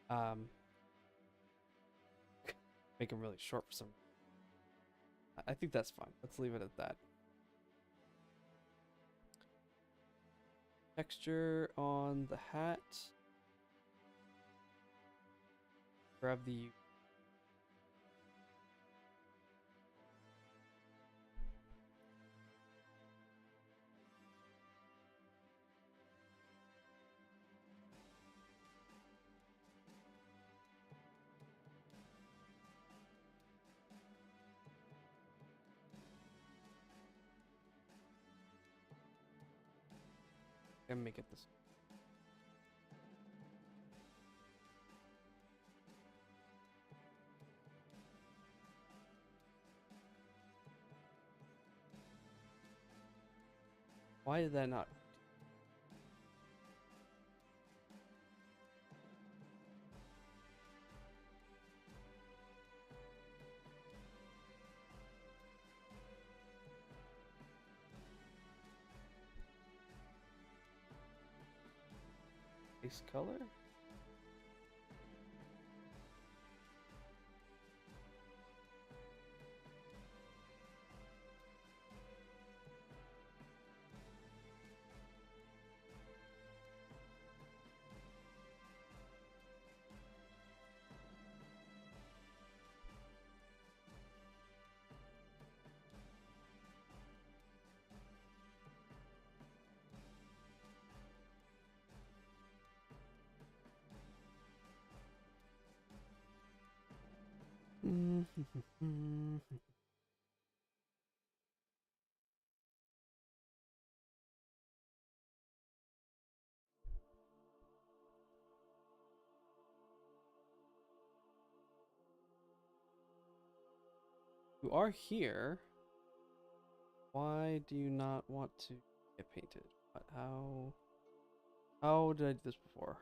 um, make him really short for some. I think that's fine. Let's leave it at that. Texture on the hat. Grab the and make it this. Why did that not? Base color? You are here. Why do you not want to get painted? What, how did I do this before?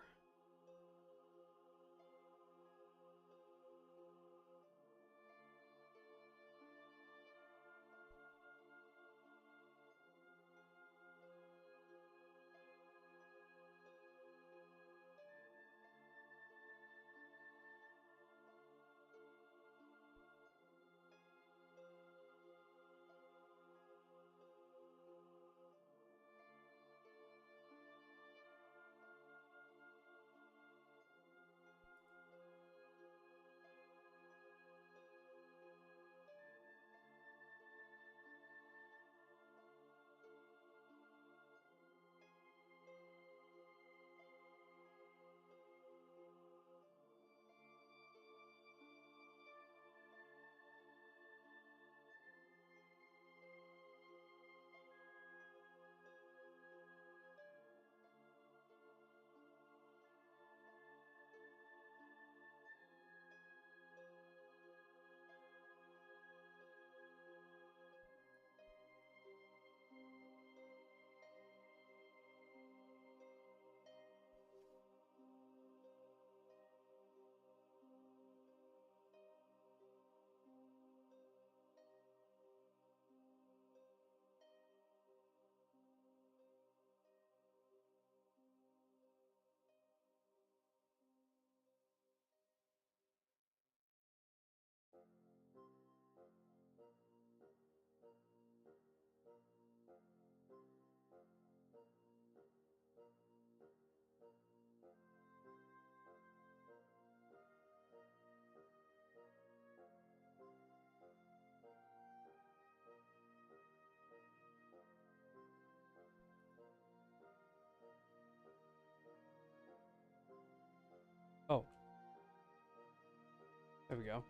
we go.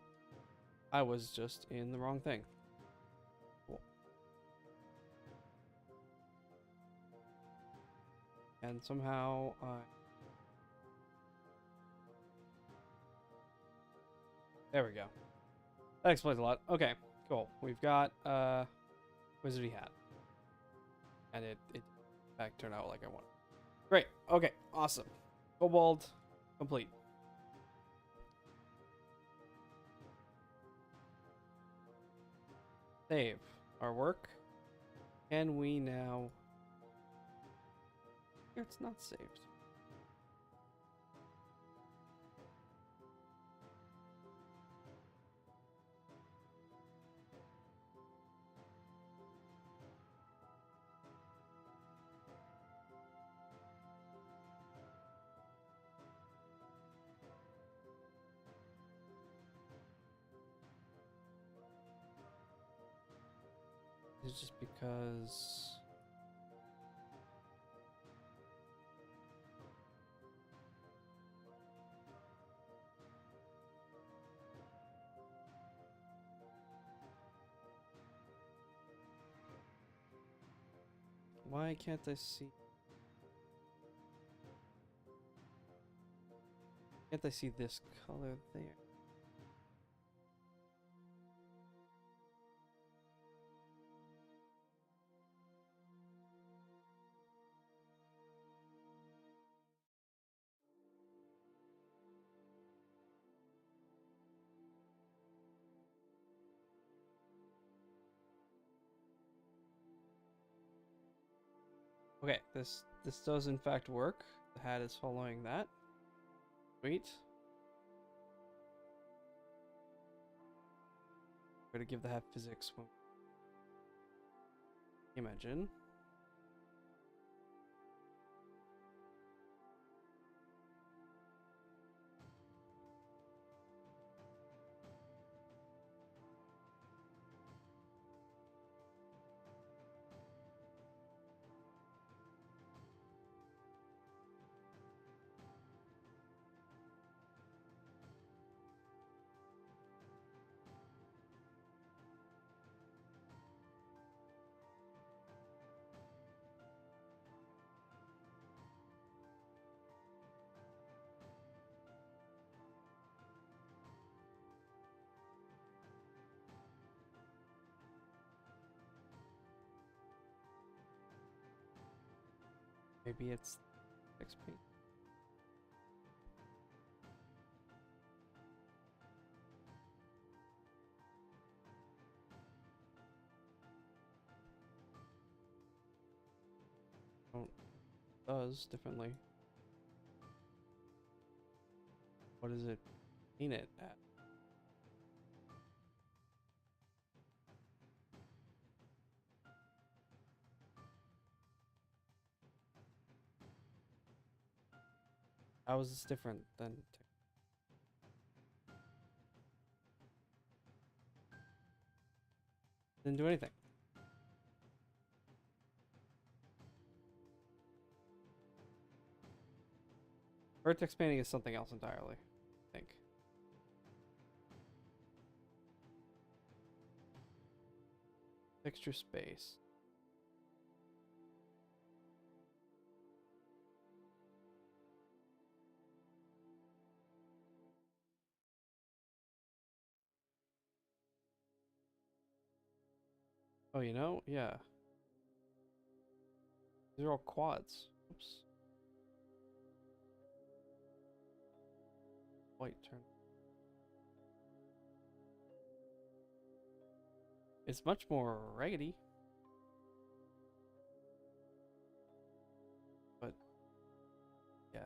I was just in the wrong thing. Cool. And somehow there we go. That explains a lot. Okay, cool. We've got Wizardy Hat. And it in fact turned out like I wanted. Great. Okay, awesome. Kobold complete. Save our work. Can we now... Here it's not saved. It's just because... Why can't I see? Can't I see this color there? Okay, this does in fact work. The hat is following that. Sweet. We're gonna give the hat physics when imagine. Maybe it's XP. Oh, it does differently. What does it mean it at? How is this different than... Didn't do anything. Vertex painting is something else entirely, I think. Texture space. Oh, you know? Yeah. These are all quads. Oops. White turn. It's much more raggedy. But, yeah.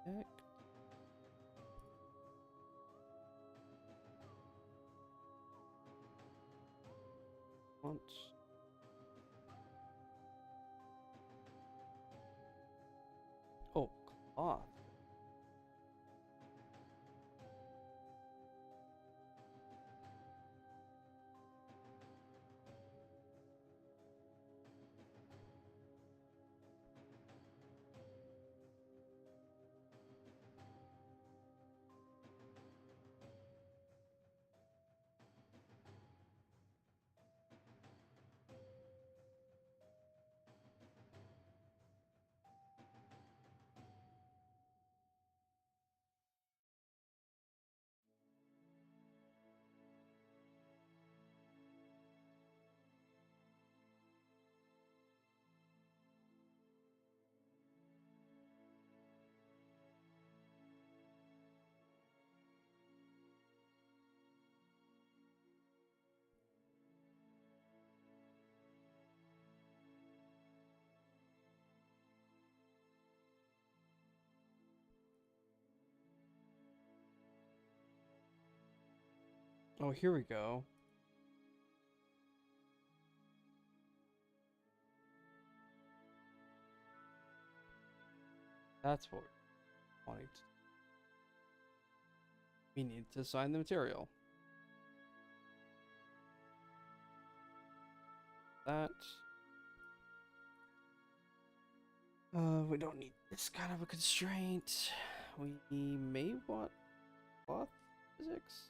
Heck. Once. Oh, cloth. Oh, here we go. That's what we're wanting to. We need to assign the material. That. We don't need this kind of a constraint. We may want cloth physics.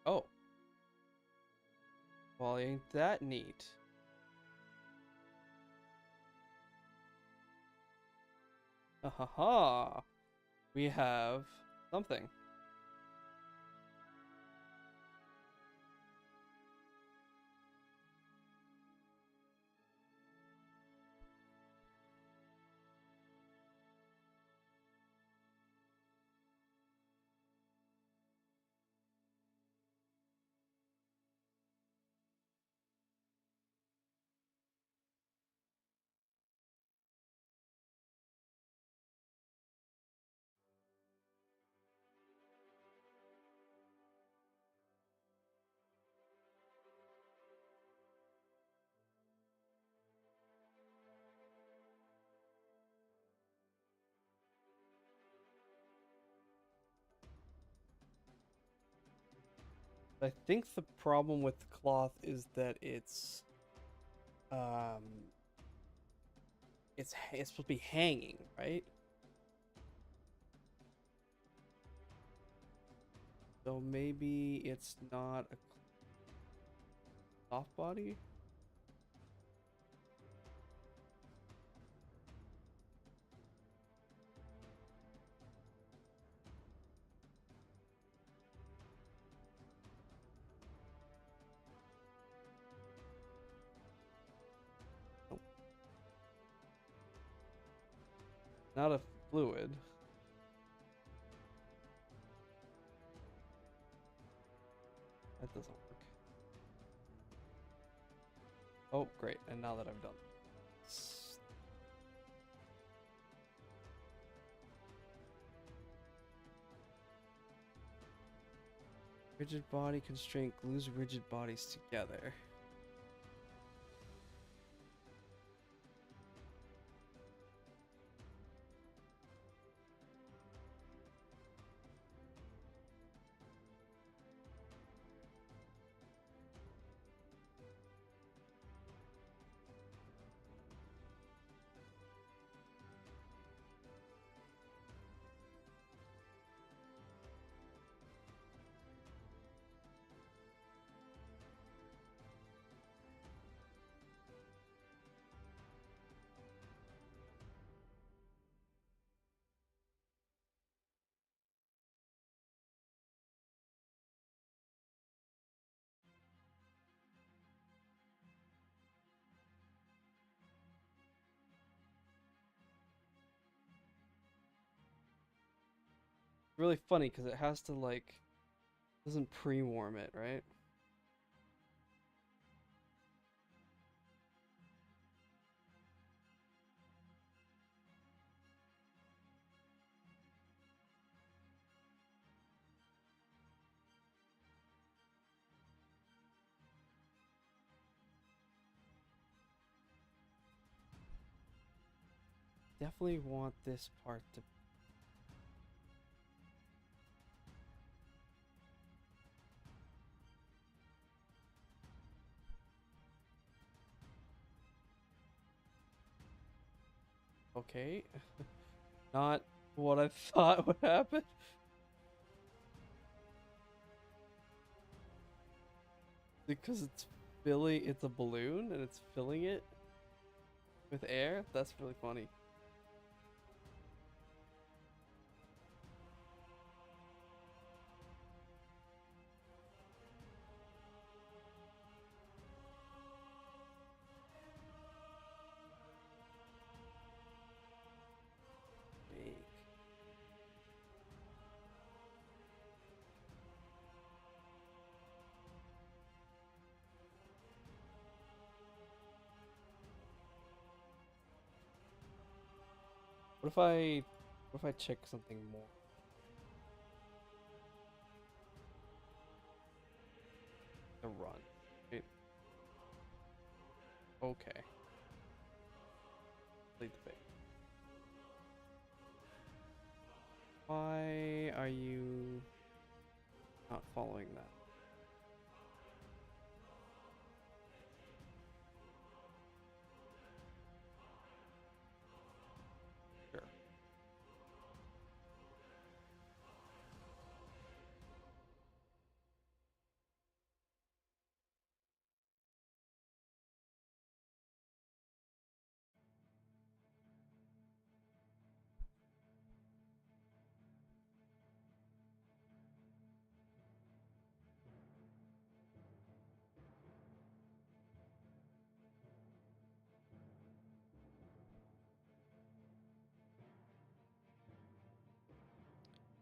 Oh. Well, ain't that neat? Ha ha ha! We have something. I think the problem with the cloth is that um it's supposed to be hanging, right? So maybe it's not a soft body. Nope. Not a fluid. That doesn't work. Oh, great. And now that I've done this, rigid body constraint glues rigid bodies together. Really funny because it has to like doesn't pre-warm it, right? Definitely want this part to. Okay. Not what I thought would happen. Because it's a balloon and it's filling it with air. That's really funny. what if I check something more? The run. Wait. Okay. Lead the bait. Why are you not following that? Sure.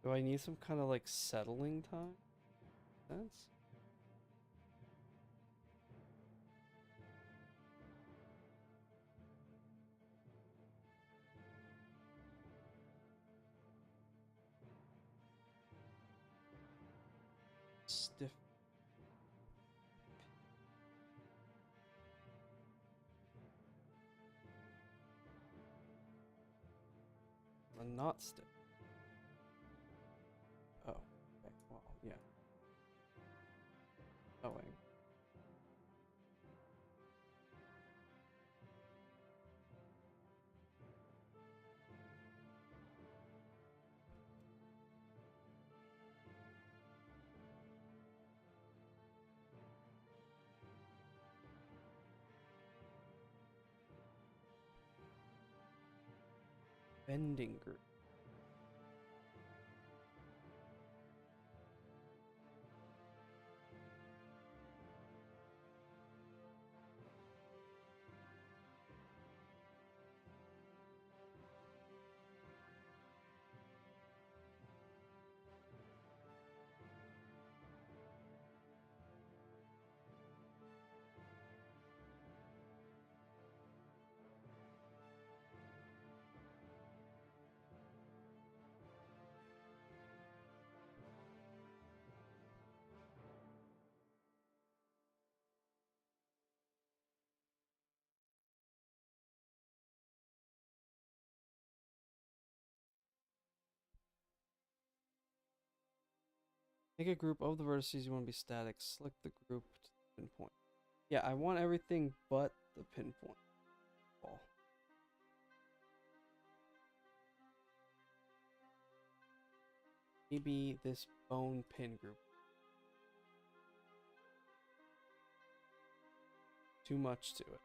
Do I need some kind of like settling time? Sense? Stiff. Not stiff. Oh, okay. Well, yeah. Sewing. Bending group. Make a group of the vertices you want to be static. Select the group to the pinpoint. Yeah, I want everything but the pinpoint. Ball. Maybe this bone pin group. Too much to it.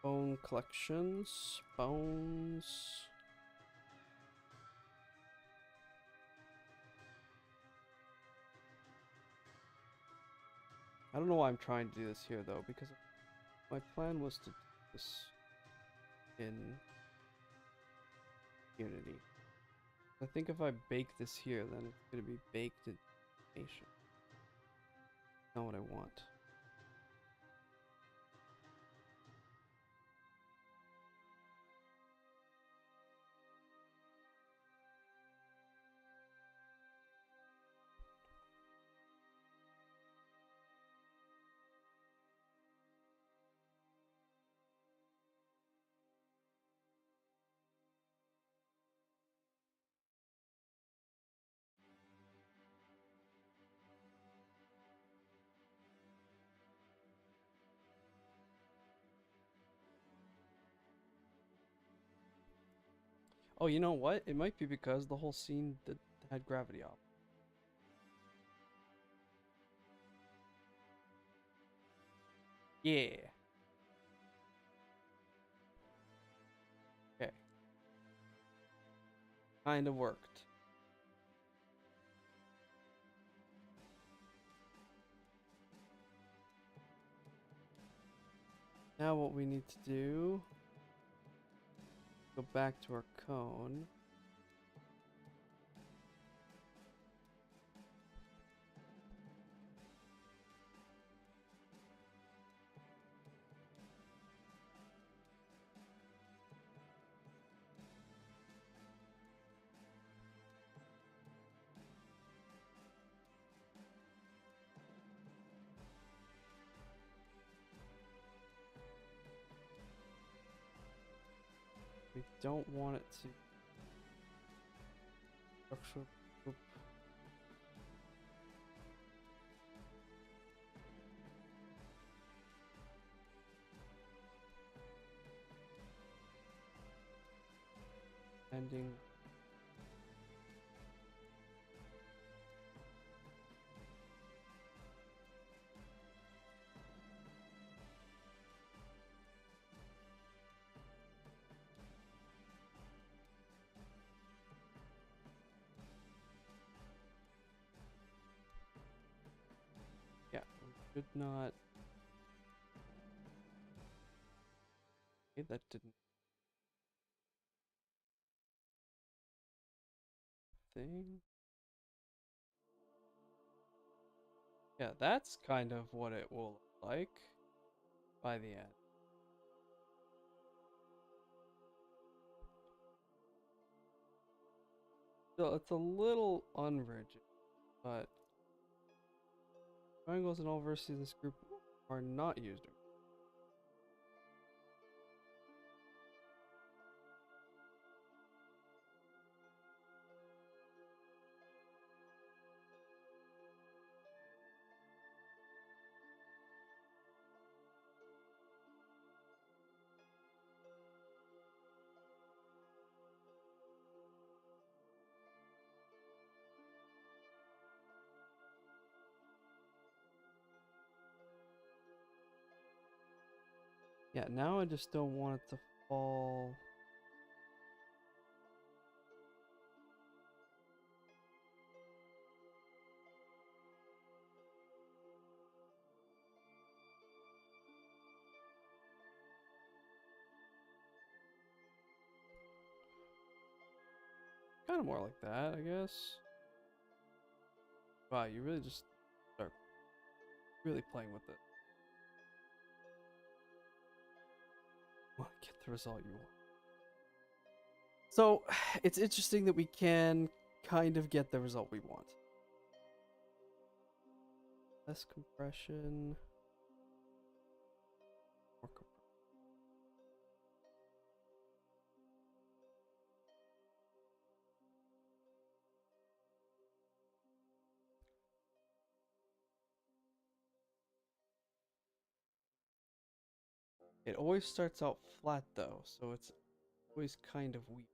Bone collections. Bones. I don't know why I'm trying to do this here though, because my plan was to do this in Unity. I think if I bake this here, then it's going to be baked in animation. Not what I want. Oh, you know what? It might be because the whole scene that had gravity off. Yeah. kind of worked. Now what we need to do, go back to our cone. We don't want it to structural group. Ending. Yeah, we should not. Okay, that didn't thing. Yeah, that's kind of what it will look like by the end. So it's a little unrigid, but triangles in all verses of this group are not used. Yeah, now I just don't want it to fall. Kind of more like that, I guess. Wow, you really just start really playing with it. Want to get the result you want. So, it's interesting that we can kind of get the result we want. Less compression. More compression. It always starts out flat though, so it's always kind of weak.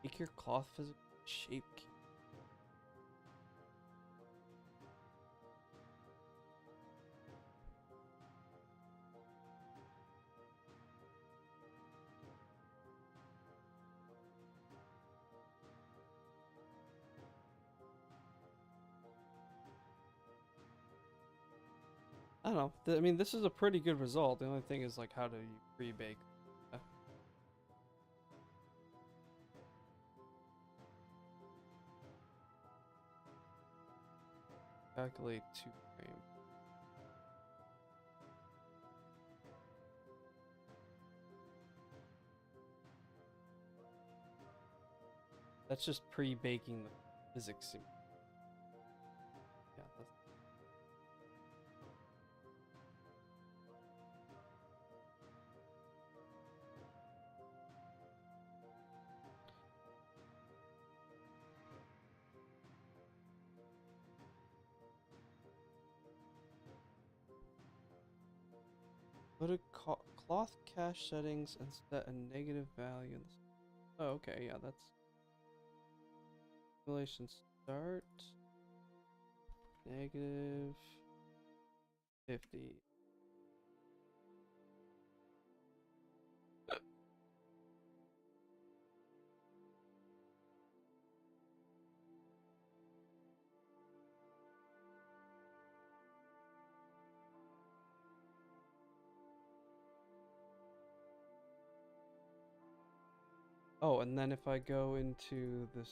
Make your cloth physical shape. I don't know. I mean, this is a pretty good result. The only thing is, like, how do you pre-bake? Calculate 2 frame. That's just pre-baking the physics. Go to cloth cache settings and set a negative value. Oh, okay, yeah, that's simulation start. Negative 50. Oh, and then if I go into this,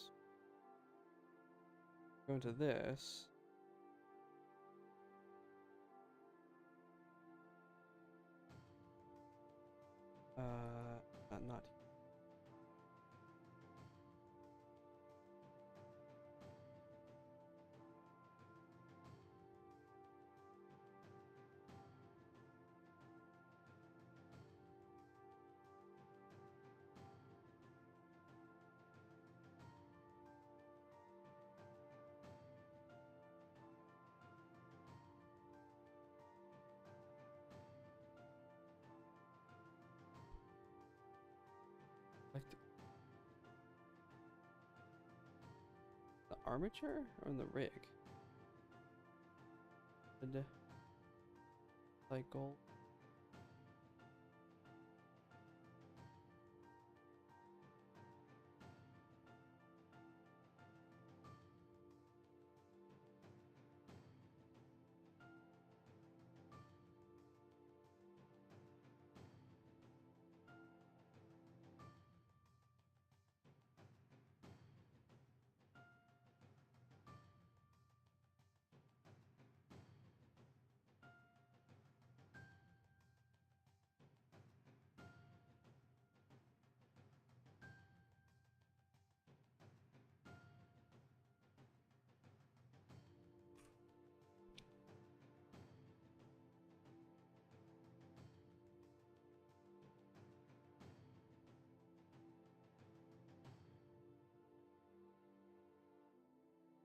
not like the armature or in the rig? The cycle.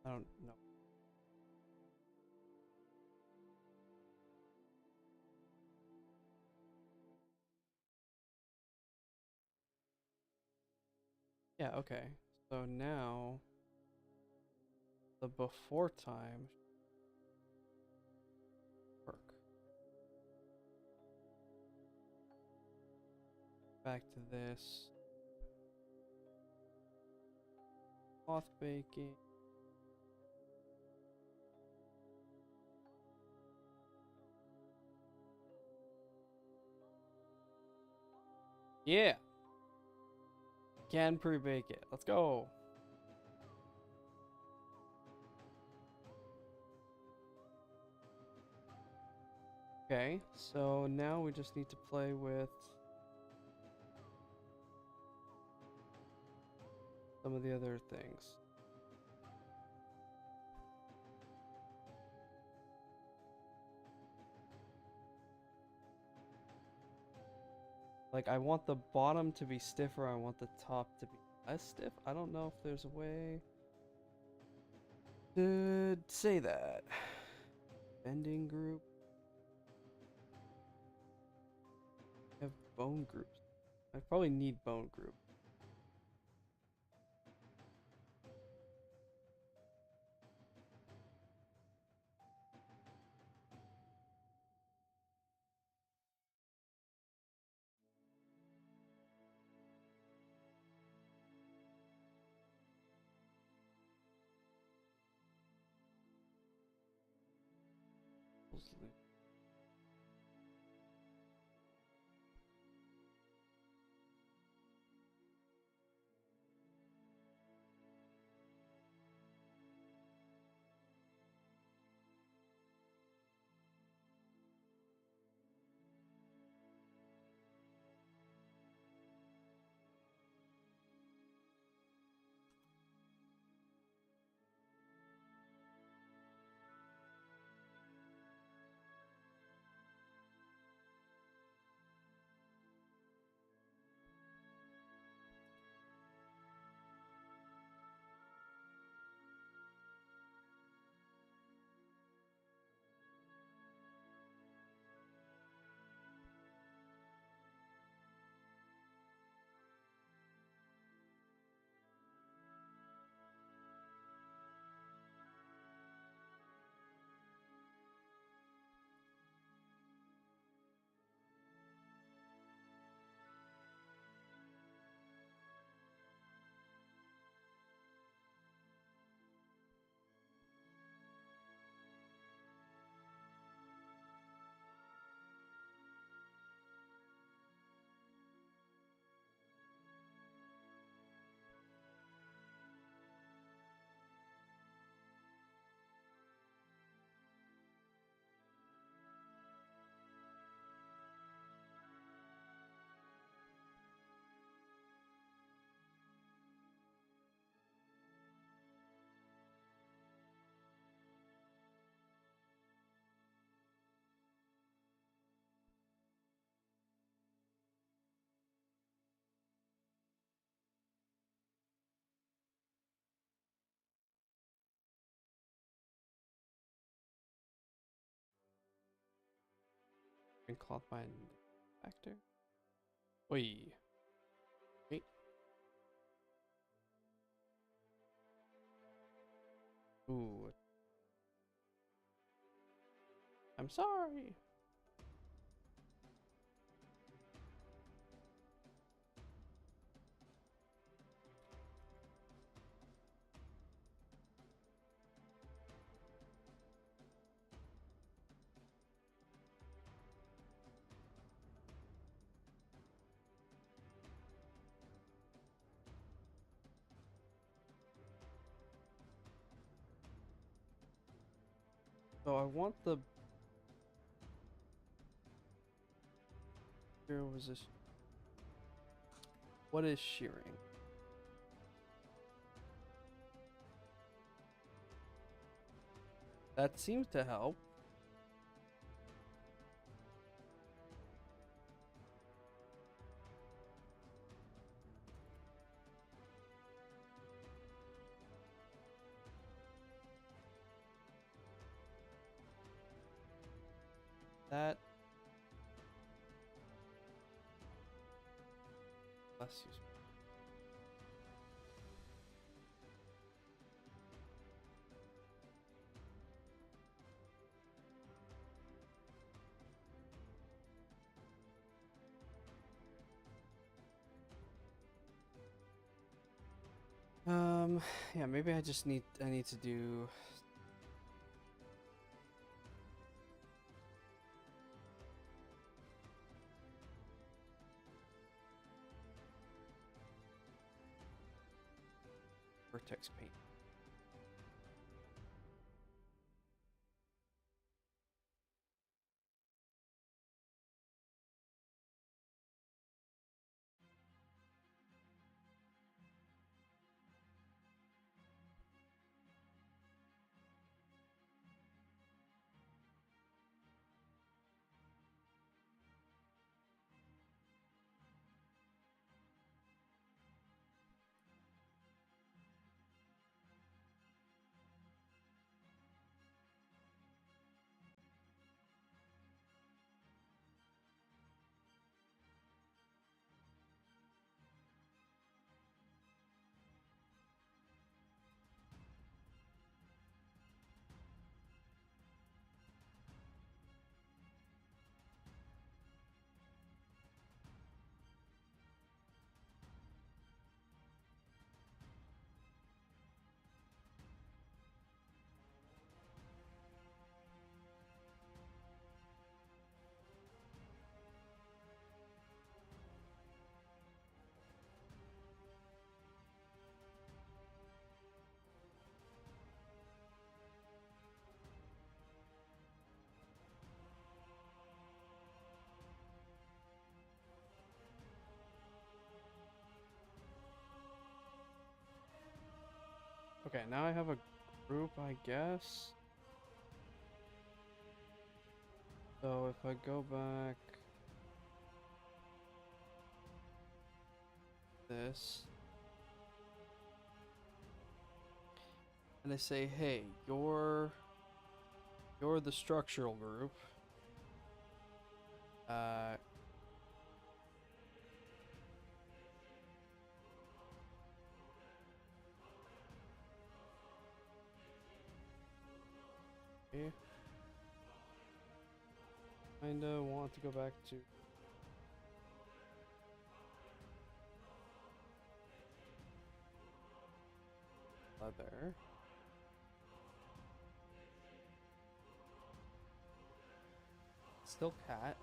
I don't know. Yeah, okay. So now the before time work. Back to this. Cloth baking. Yeah. Can pre-bake it. Let's go. Okay, so now we just need to play with some of the other things. Like, I want the bottom to be stiffer, I want the top to be less stiff. I don't know if there's a way to say that. Bending group. I have bone groups. I probably need bone group. Been caught by an actor. Oi. Wait. Ooh. I'm sorry. So I want the Where was this? What is shearing? That seems to help. That. Bless you. Yeah, maybe I need to do vertex paint. Okay, now I have a group, I guess. So if I go back this and I say, hey, you're the structural group. Okay. Kinda want to go back to leather. Still cat.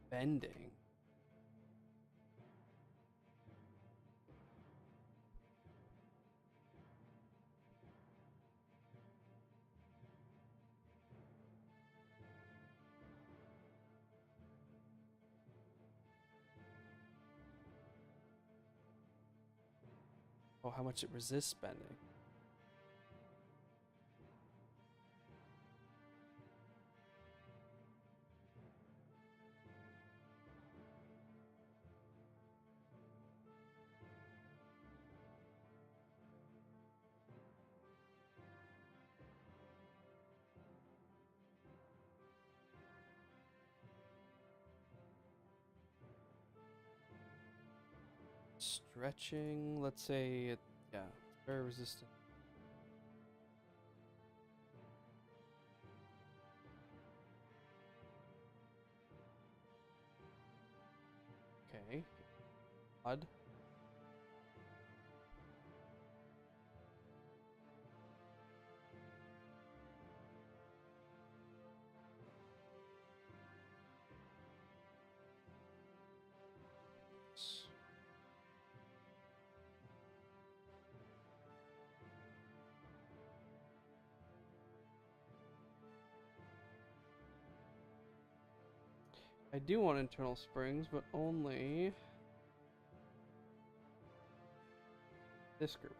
Bending. Oh, how much it resists spending. Stretching, let's say it, yeah, it's very resistant. Okay. Odd. I do want internal springs, but only this group.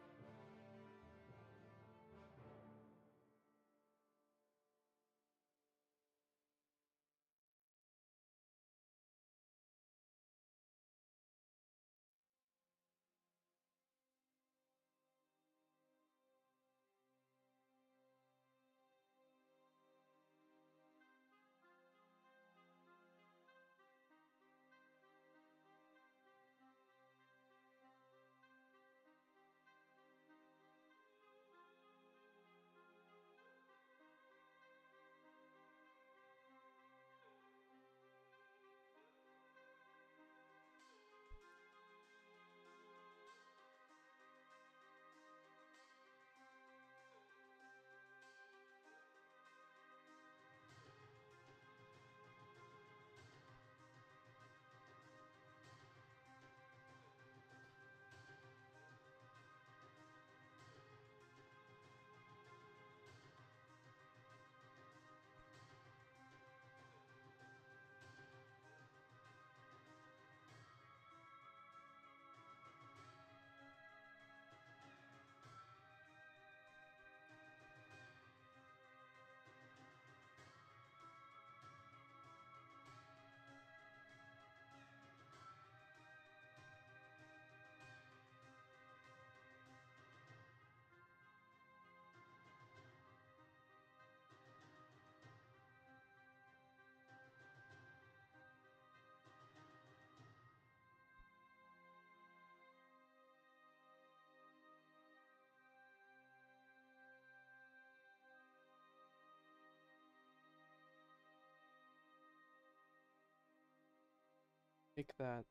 Make that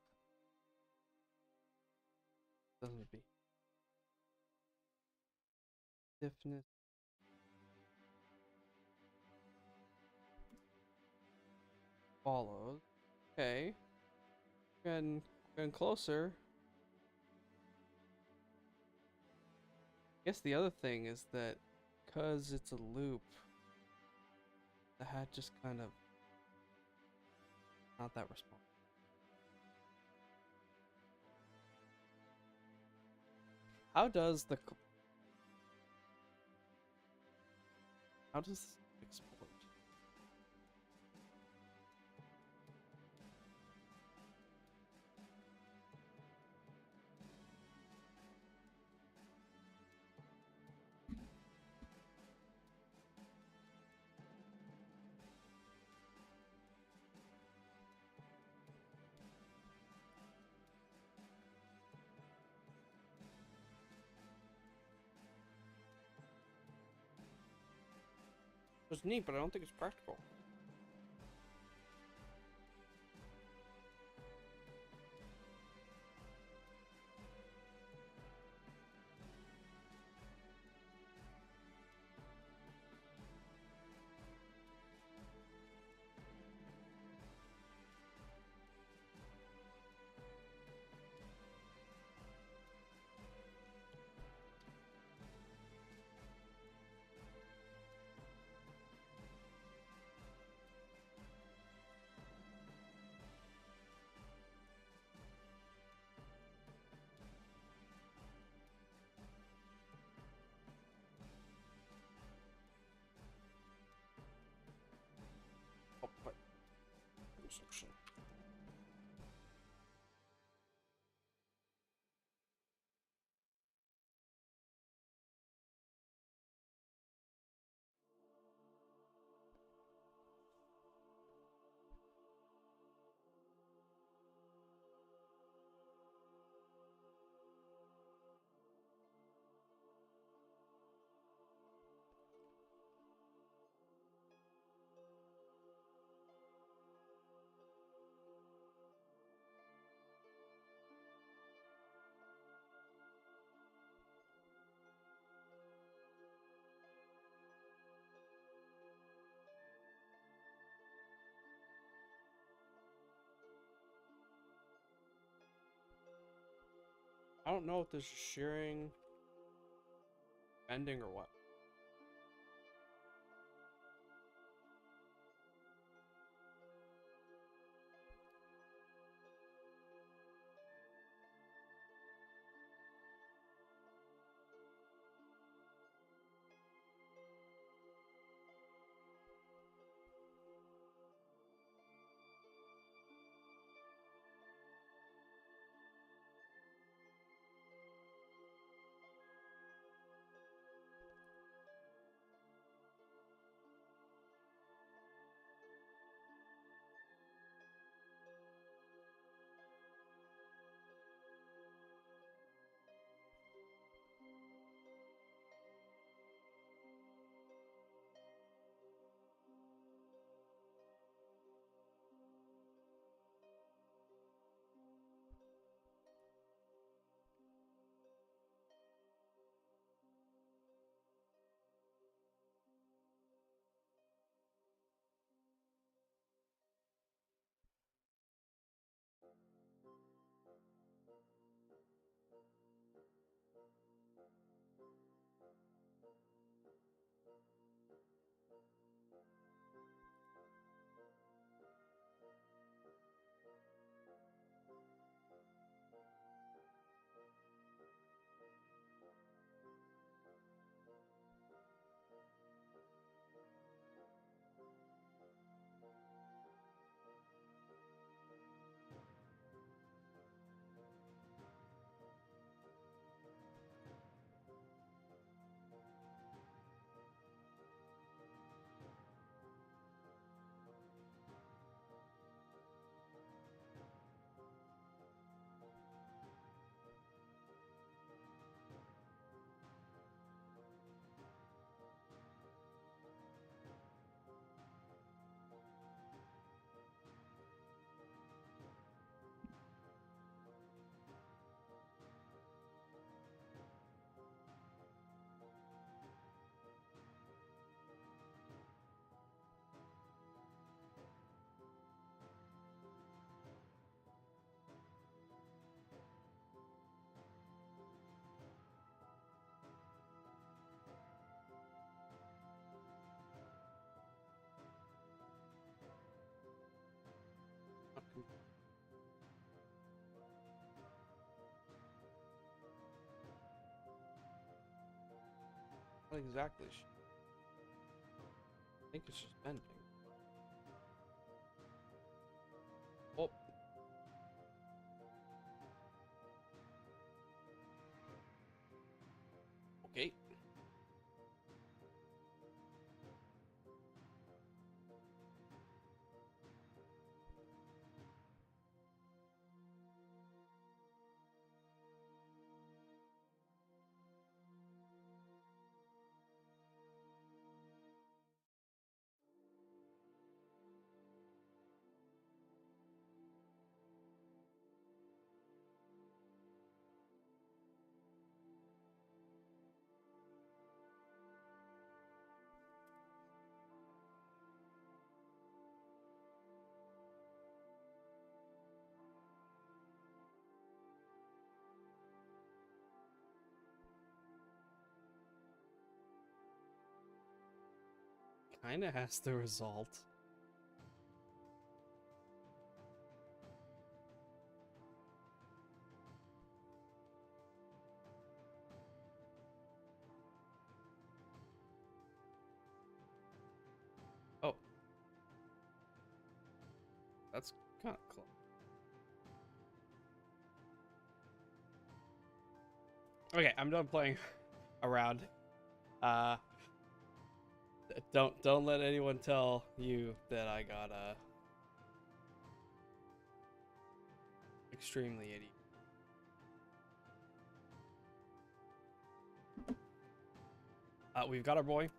doesn't be stiffness. Follows. Okay. Getting closer. I guess the other thing is that because it's a loop, the hat just kind of not that responsive. How does the how does this explode? It's neat, but I don't think it's practical. I don't know if this is shearing, bending, or what. Not exactly. I think it's just bending. Oh, okay. Kinda has the result. Oh, that's kind of close. Okay, I'm done playing around. Uh, don't let anyone tell you that I got extremely idiot. We've got our boy.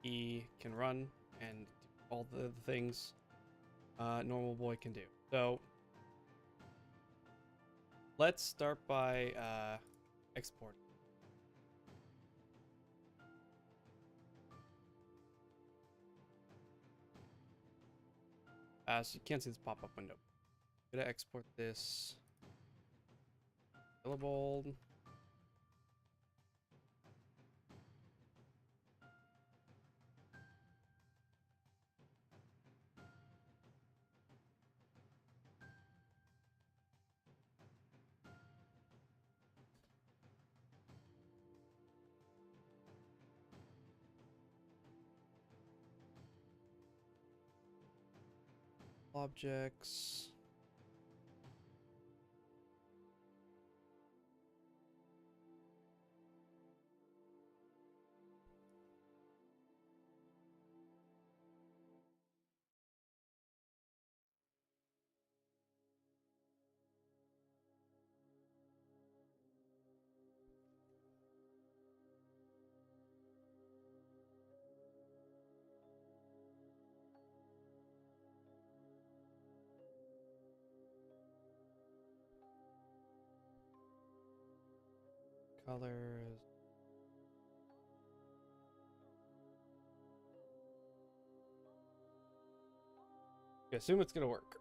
He can run and do all the things normal boy can do. So let's start by exporting. So you can't see this pop-up window. I'm gonna export this Available. Objects. Colors. I assume it's gonna work.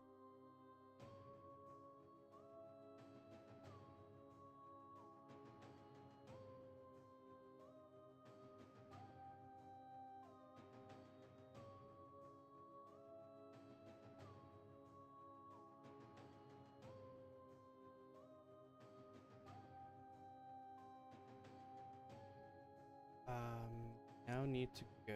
Now need to go.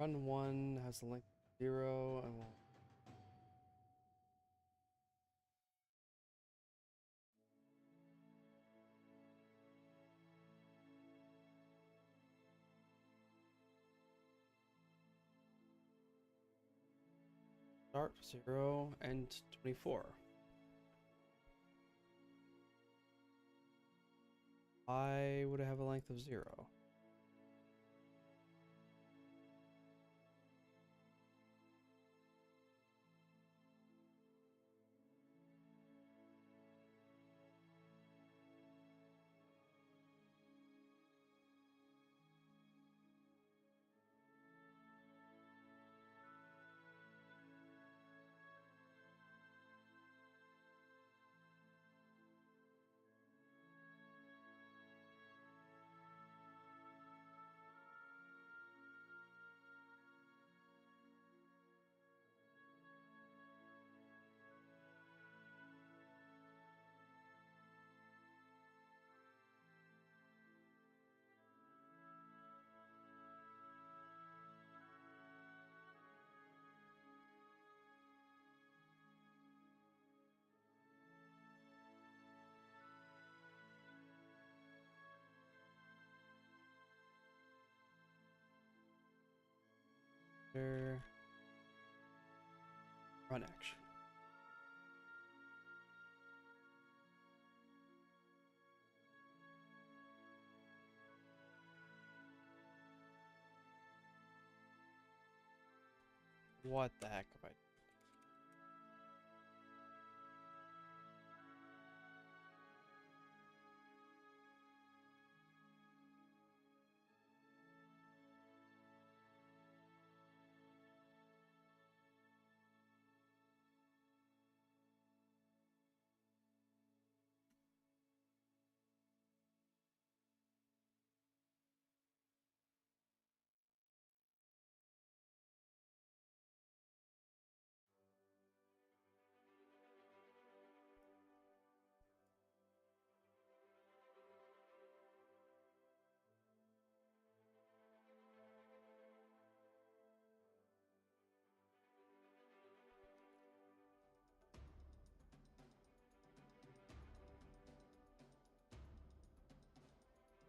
Run 1 has a length of 0 and we'll start 0 and 24. Why would it have a length of 0? Run action. What the heck have I?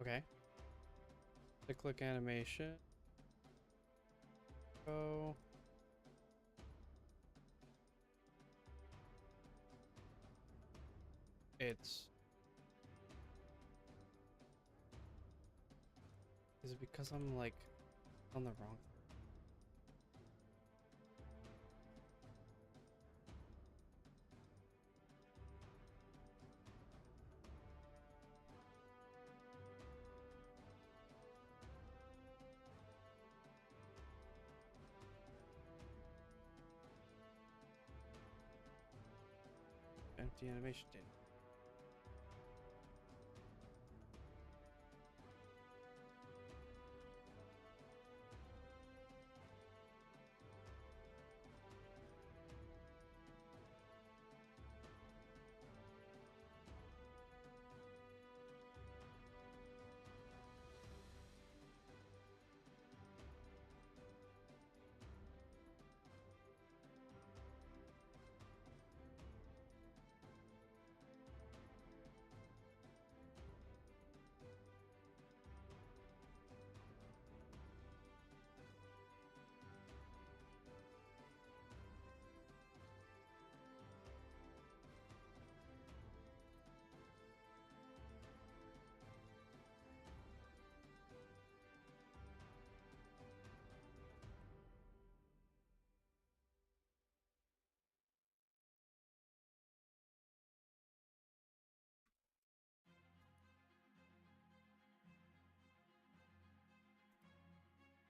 Okay. The click animation. Go. It's. Is it because I'm like On the wrong. Empty animation data.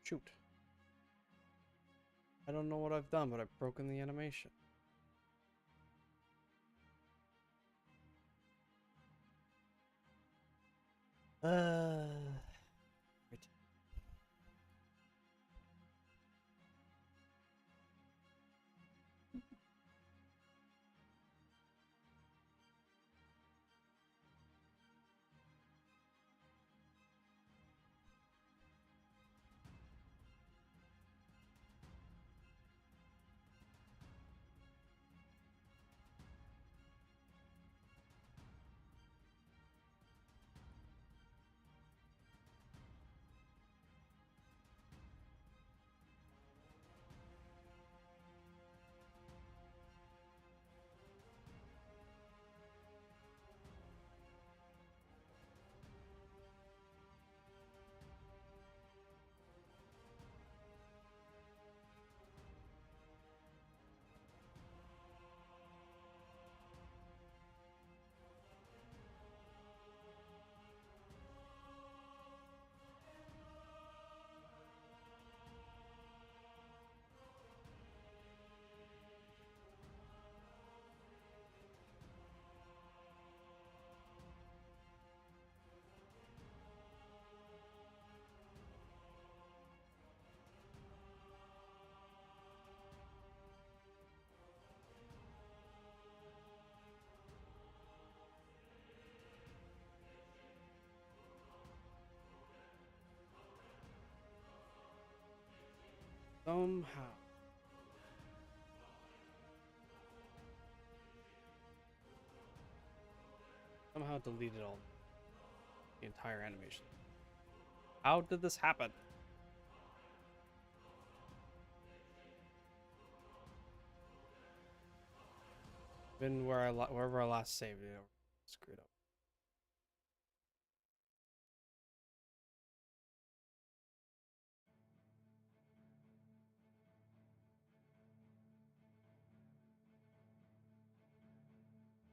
Shoot. I don't know what I've done, but I've broken the animation. Right. Somehow deleted all the entire animation. How did this happen? Been wherever I last saved it, screwed up.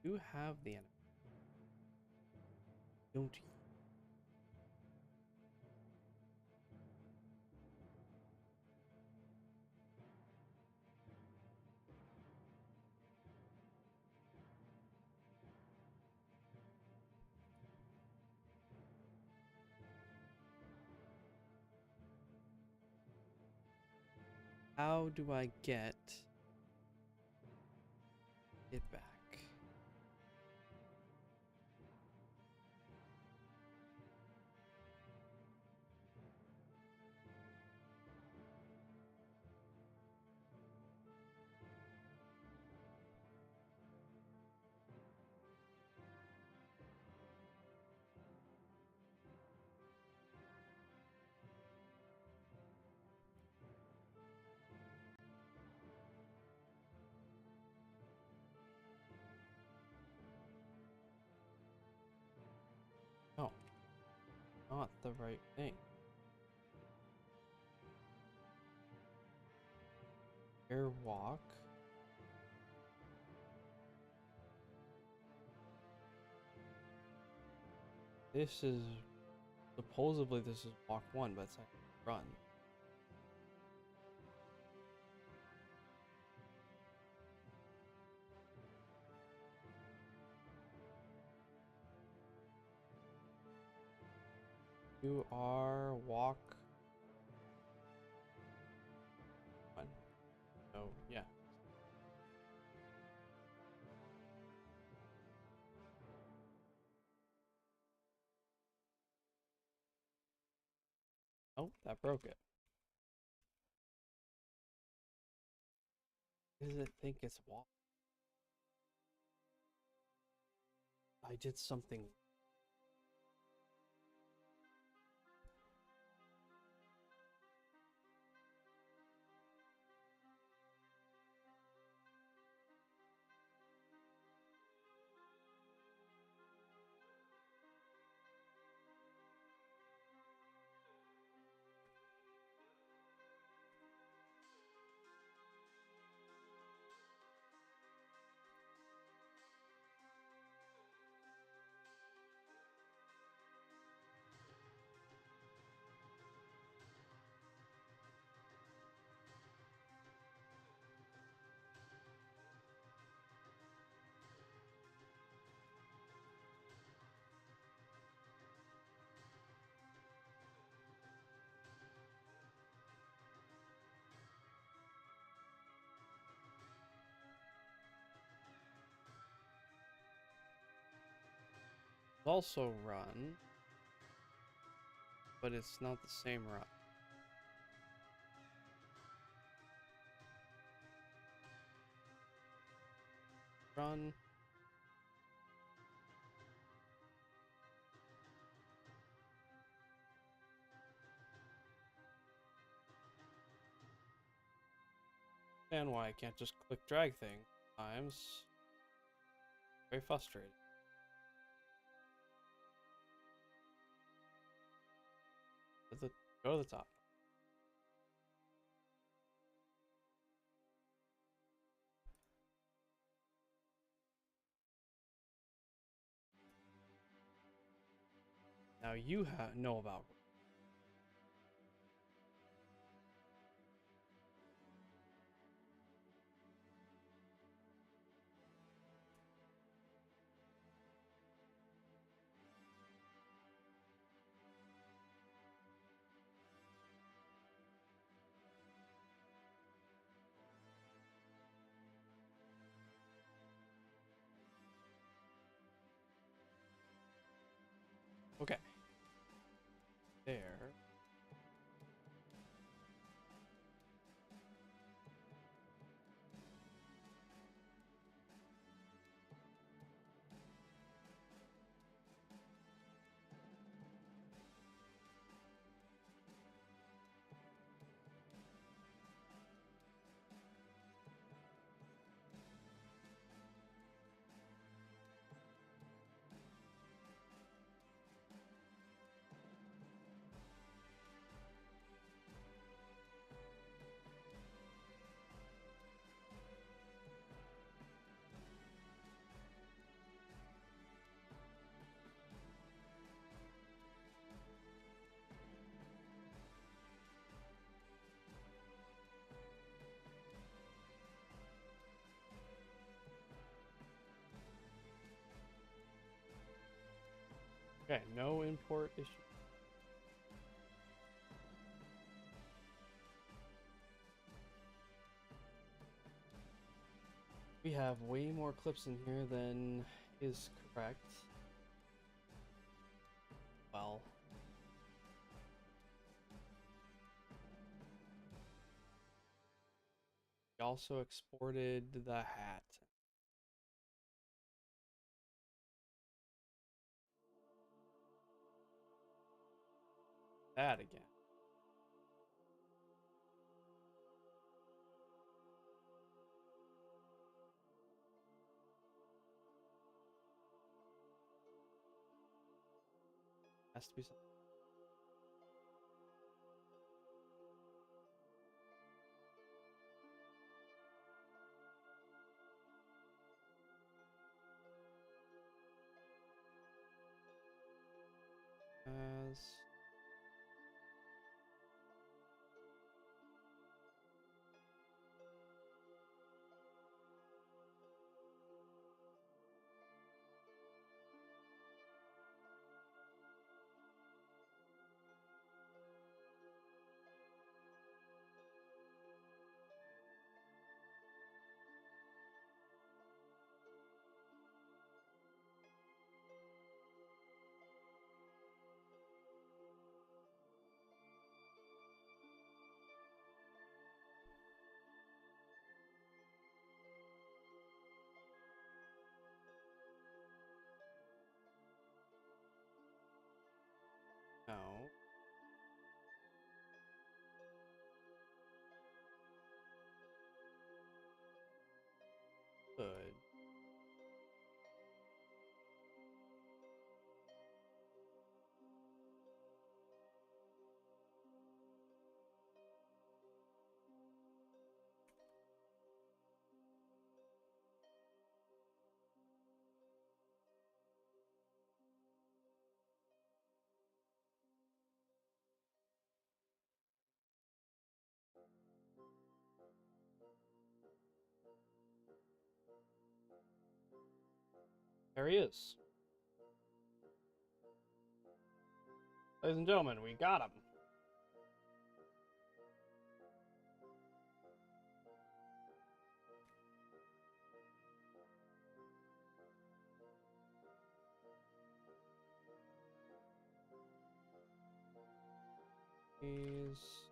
You have the animation, don't you? How do I get it back? Oh, not the right thing. Airwalk. This is supposedly this is walk 1, but it's like run. You are walk 1. So yeah. Oh, that broke it. Does it think it's walk? I did something. Also run, but it's not the same run. Run. And why I can't just click drag thing times. Very frustrating. Go to the top. Now you know about. Okay. There. Okay, no import issue. We have way more clips in here than is correct. Well, we also exported the hat. That again. Has to be something. as no. Good. There he is. Ladies and gentlemen, we got him. He's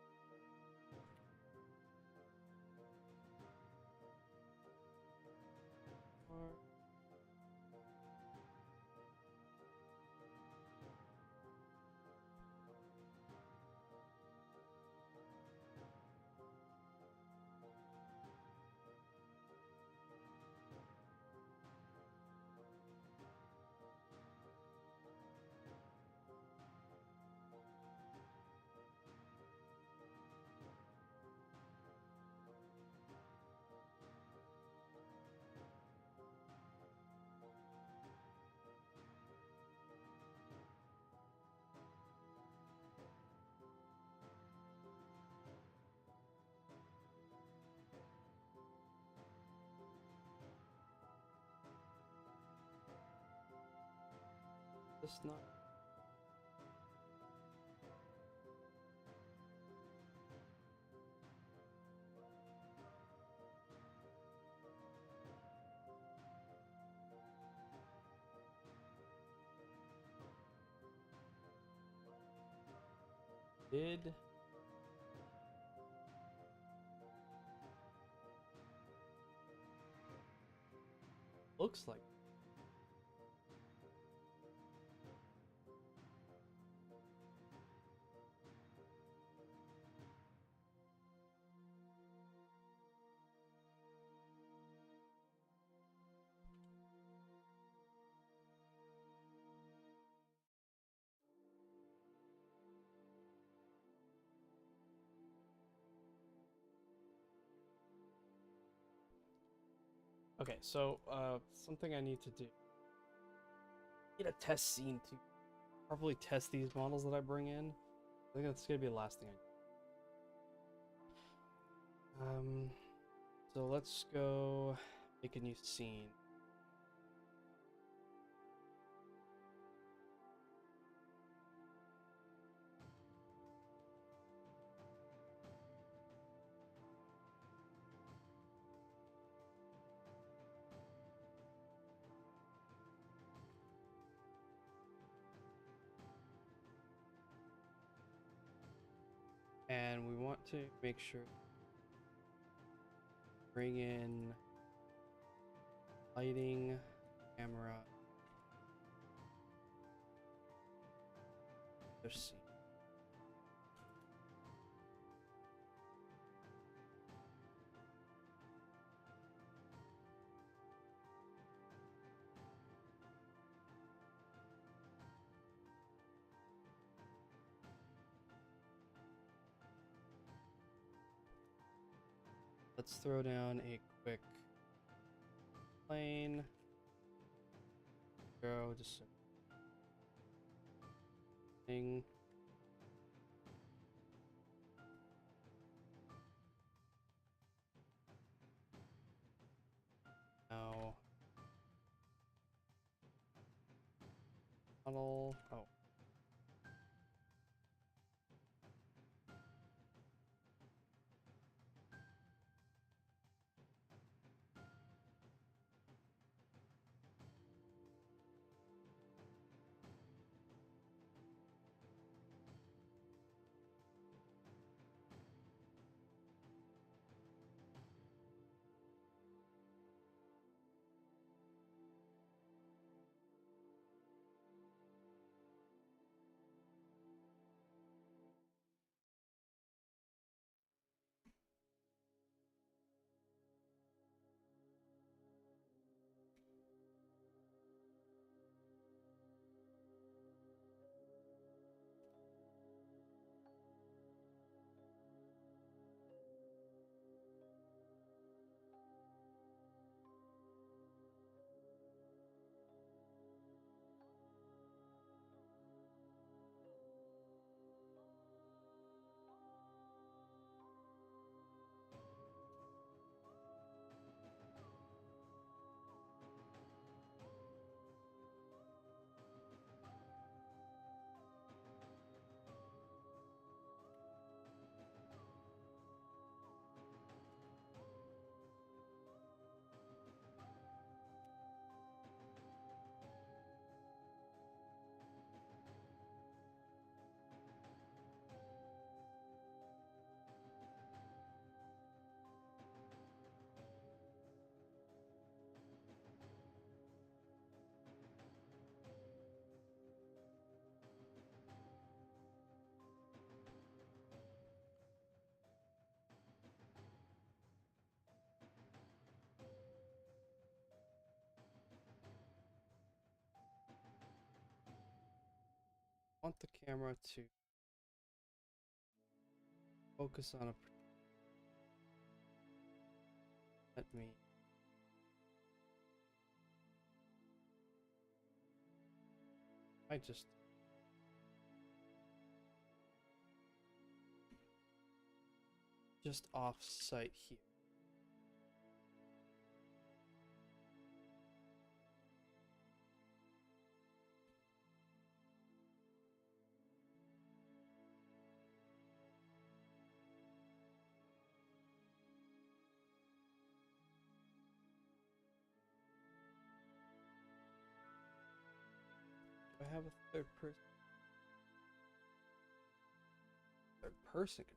just not. Did looks like okay. So, something I need to do. Need a test scene to properly test these models that I bring in. I think that's gonna be the last thing I do. So let's go make a new scene. And we want to make sure bring in lighting, camera. Let's see. Let's throw down a quick plane. Go just thing. Now, tunnel. Oh. I want the camera to focus on a. Let me. I just off site here. Do I have a third person control?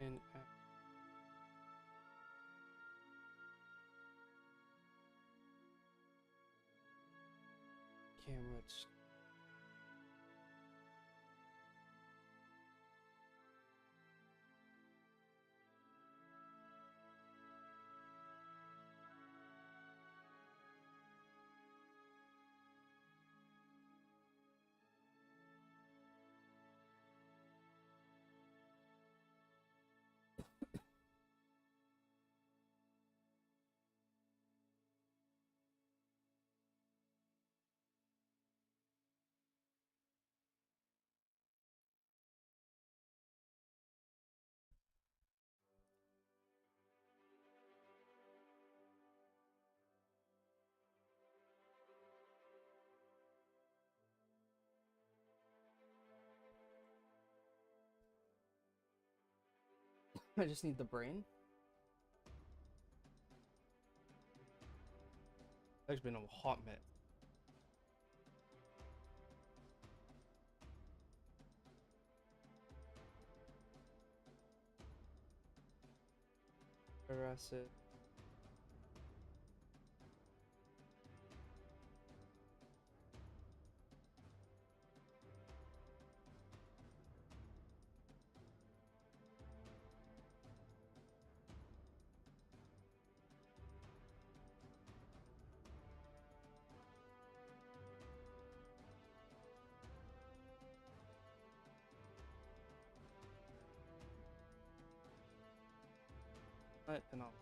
And camera. I just need the brain. It's been a hot minute. address it. And I'll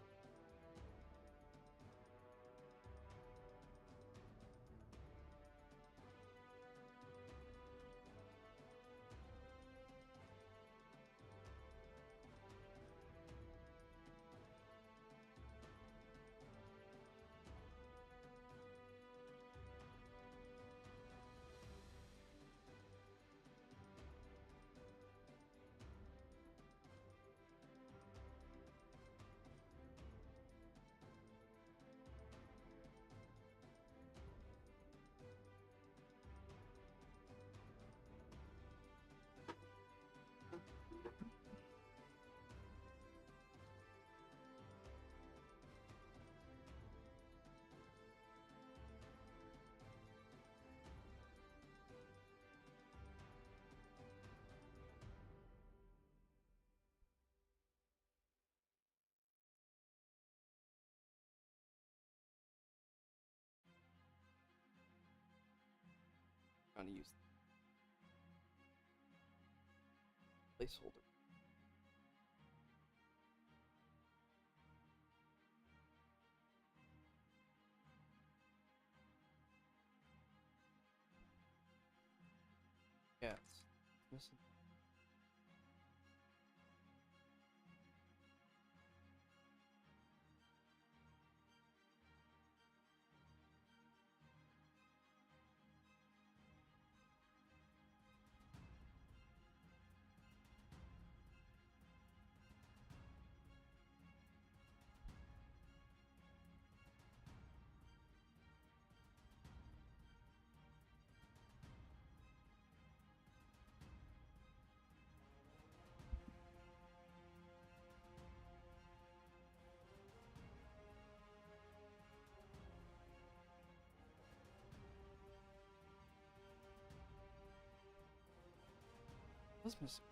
trying to use the placeholder. Yeah, it's missing. What's missing?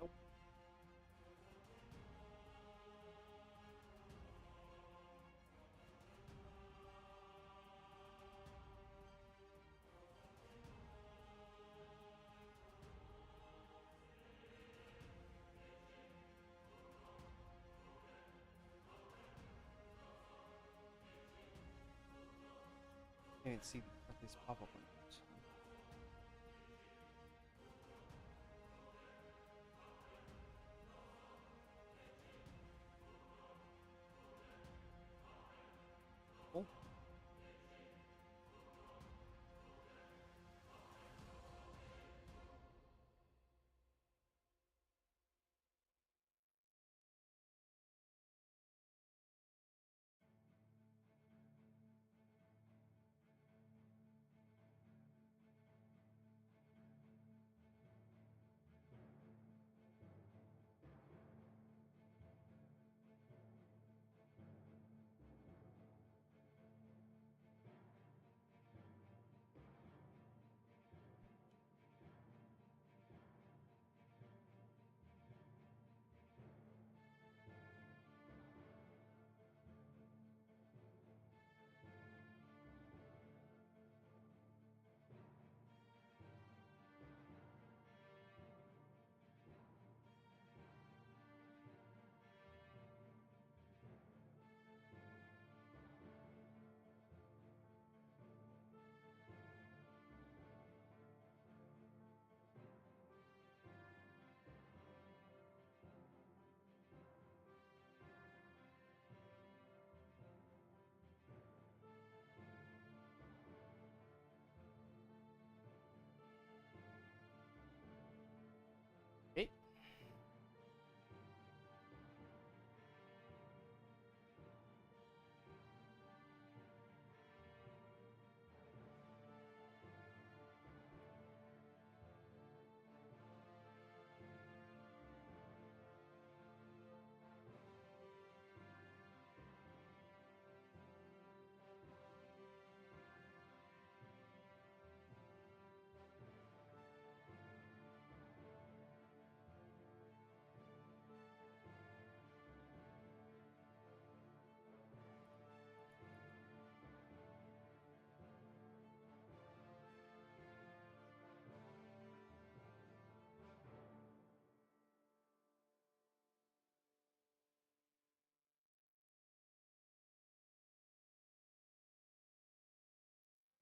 Nope. Can't even see these pop-up windows. Oh.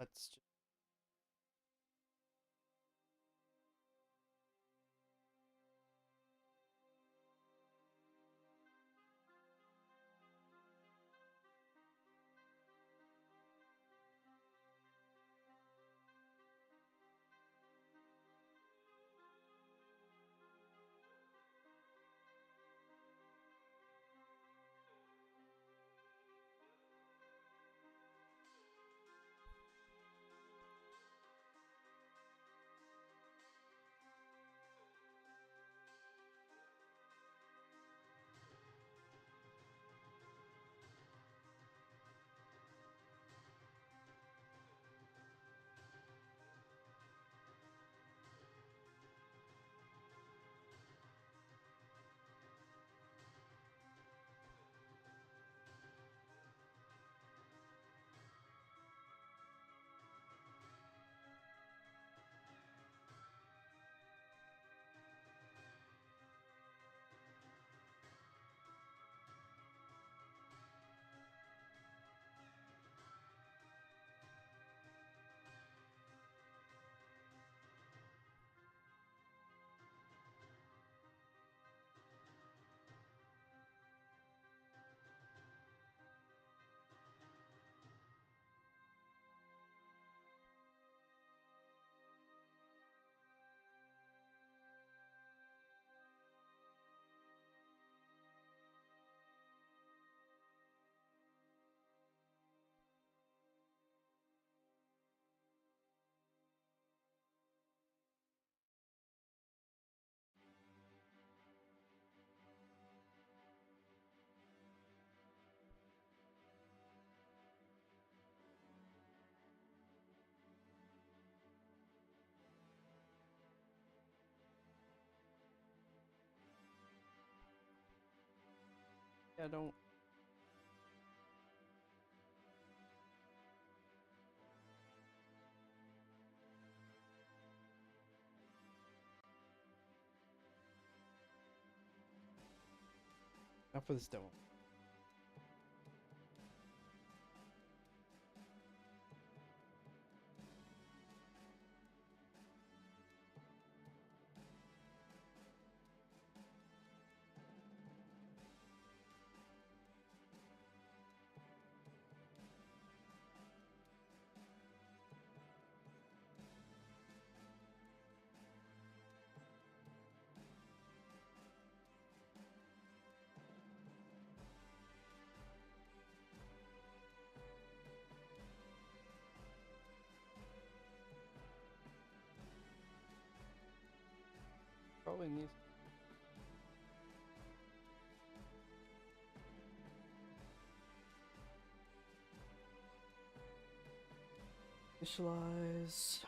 Let's just I don't. Not for this demo. Probably needs. Initialize.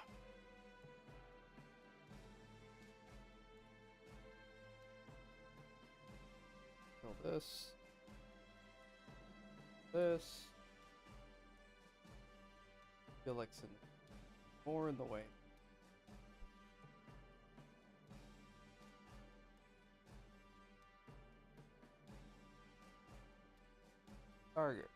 Kill this. This. Feel like some more in the way. Target.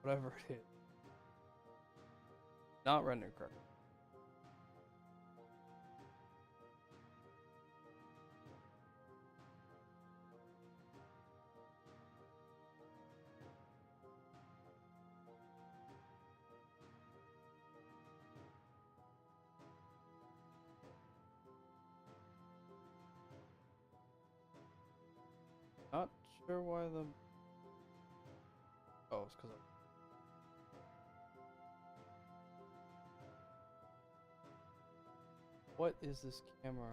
whatever it is. Not rendered correctly. Not sure why the... Oh, it's because What is this camera?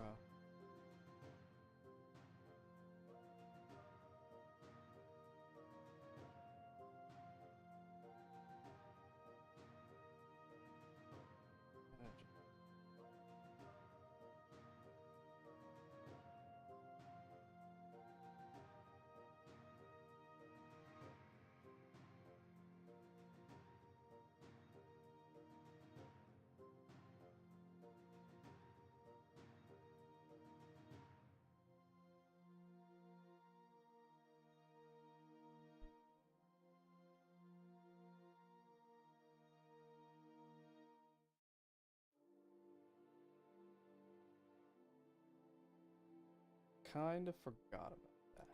Kind of forgot about that.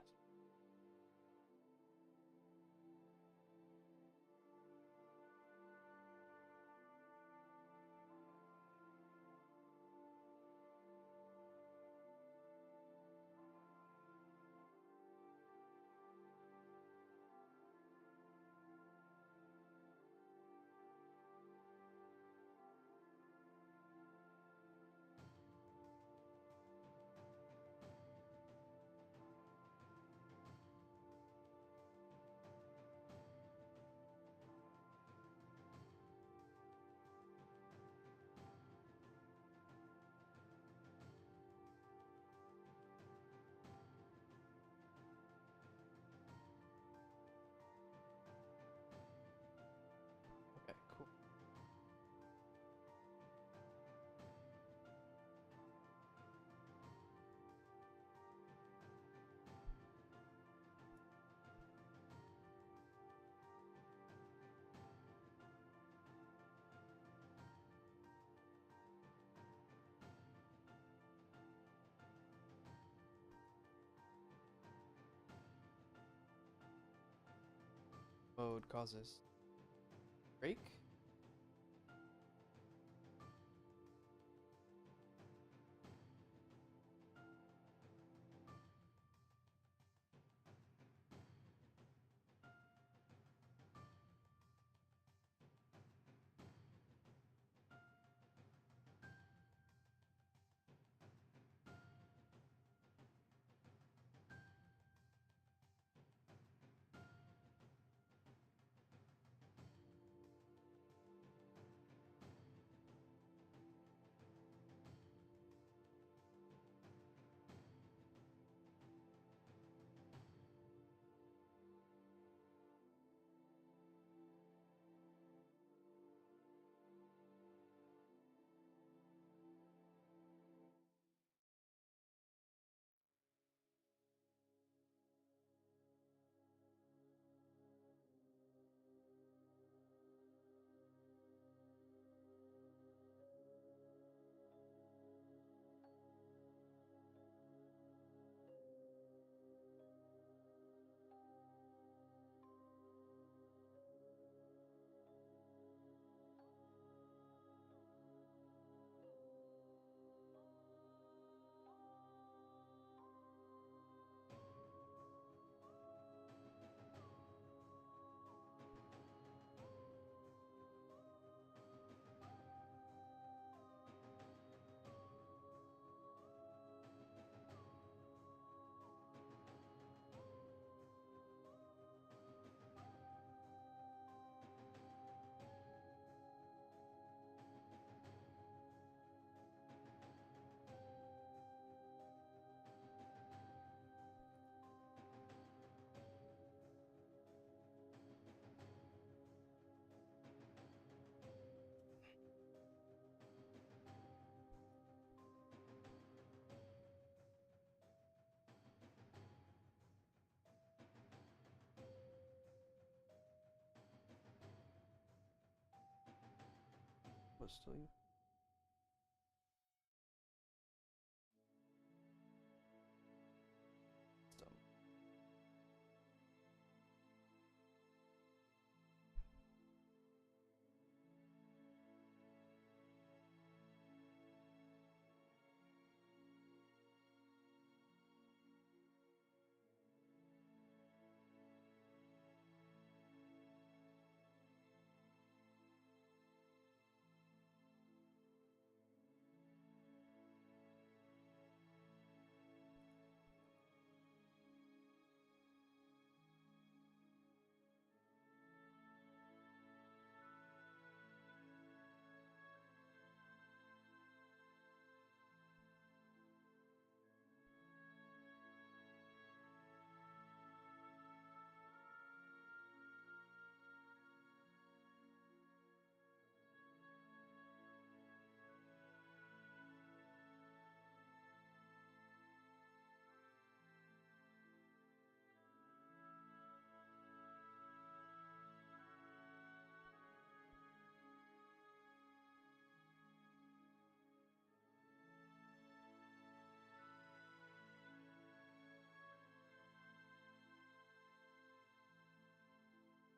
Okay, cool. Mode causes break. was still you.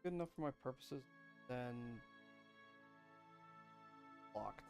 Good enough for my purposes, then locked.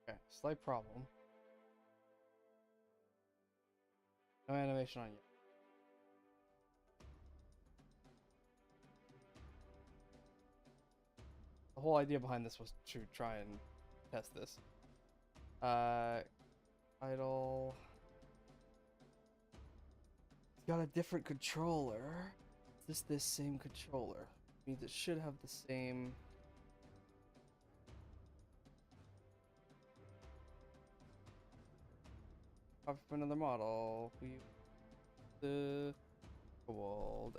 Okay, slight problem. No animation on yet. The whole idea behind this was to try and test this. Idle. It's got a different controller. Is this same controller? Means it should have the same. Up for another model. We the Kobold.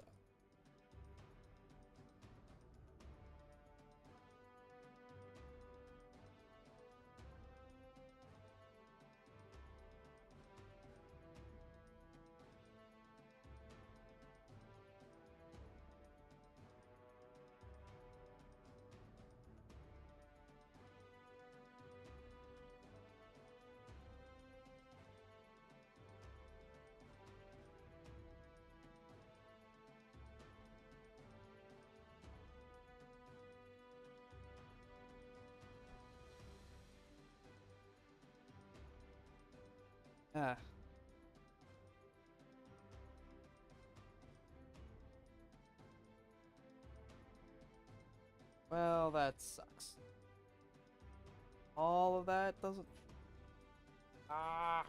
Ah. Well, that sucks. All of that doesn't. Ah.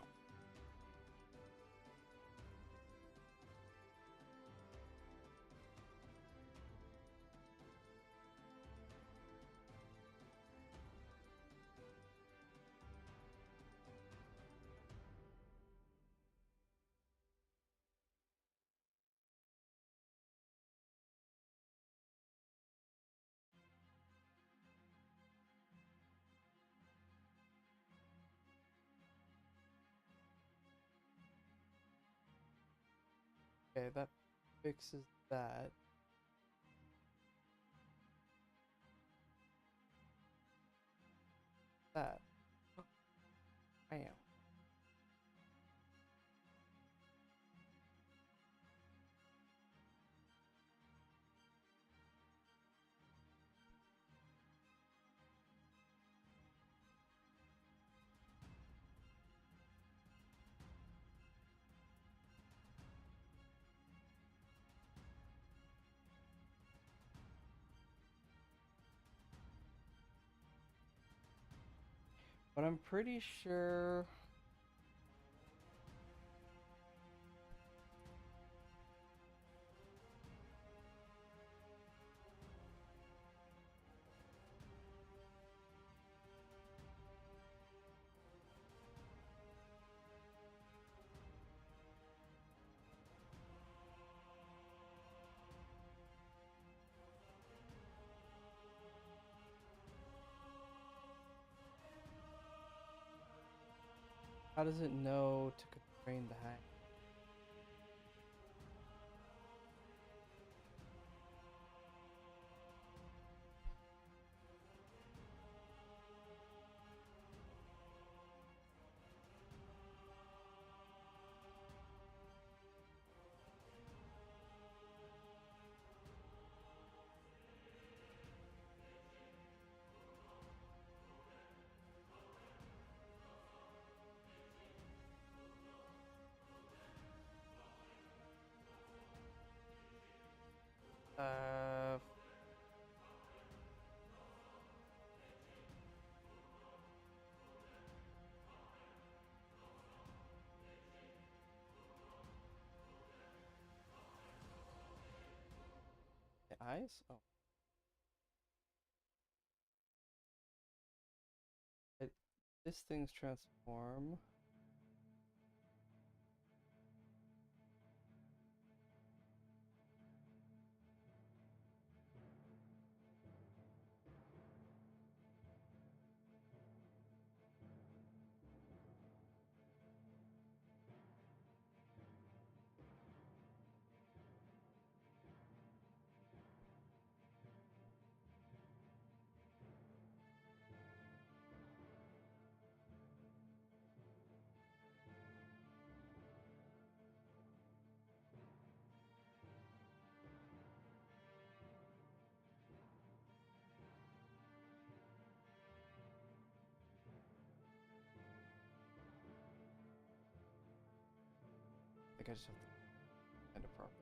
Okay, that fixes that. That. I am. But I'm pretty sure... How does it know to constrain the hang? Uh, the eyes? Oh. It, this thing's transform. I think I just have to find it properly.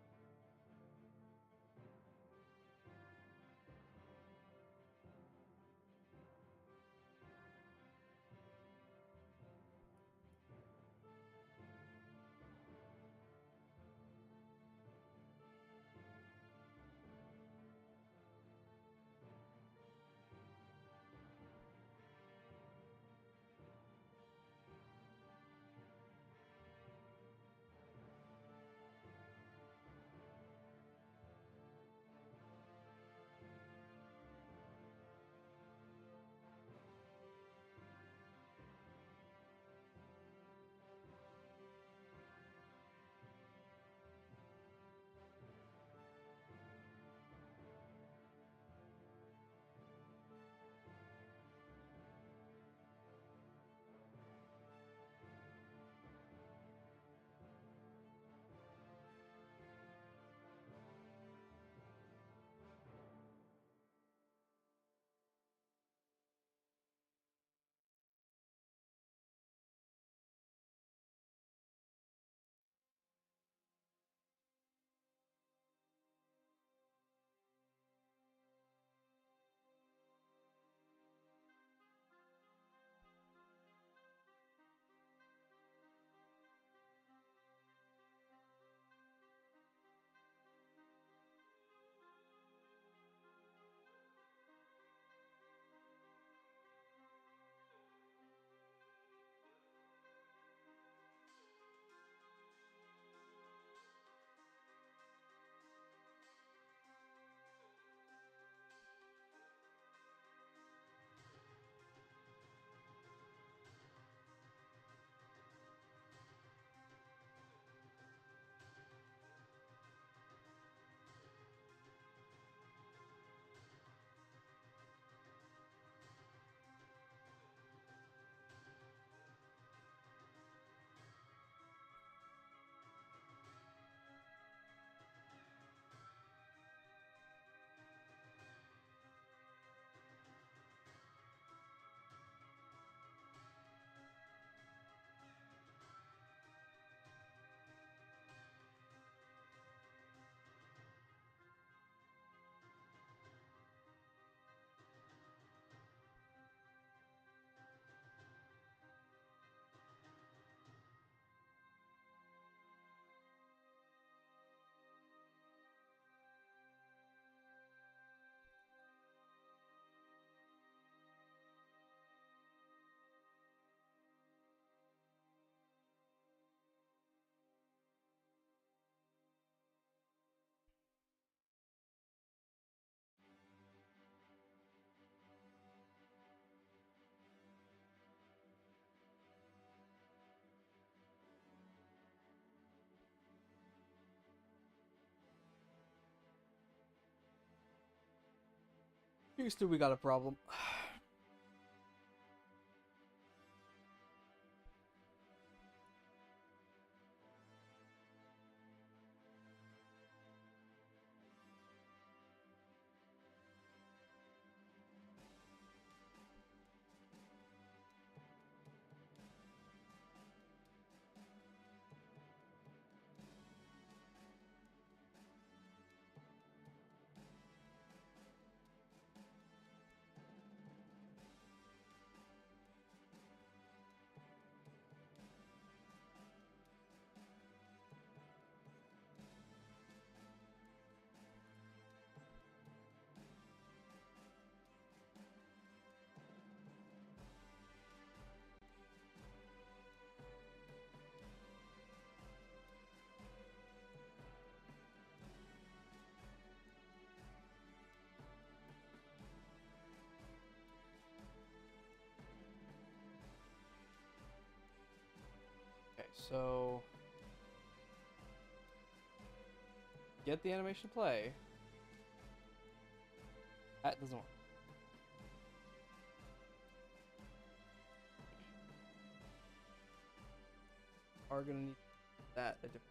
Houston, we got a problem. Okay, so get the animation to play. That doesn't work. Are gonna need that a different.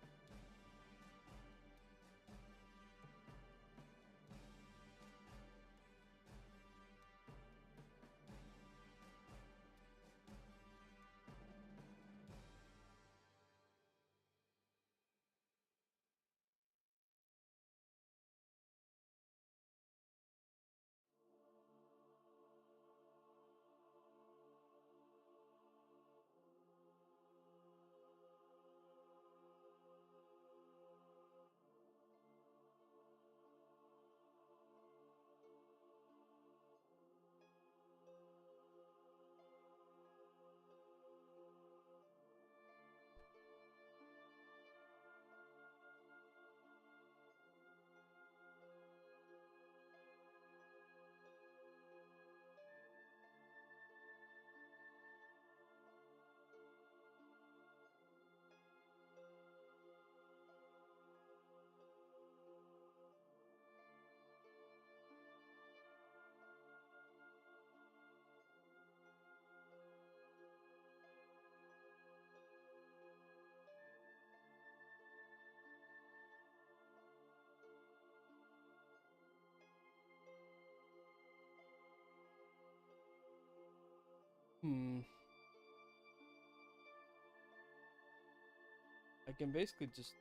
I can basically just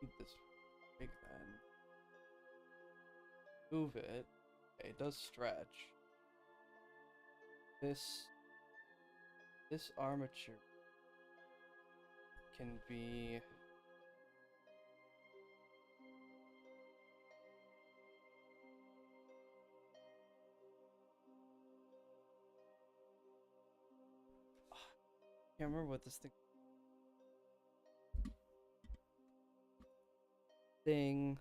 keep this big then. Move it. Okay, it does stretch. This armature can be can't remember what this thing.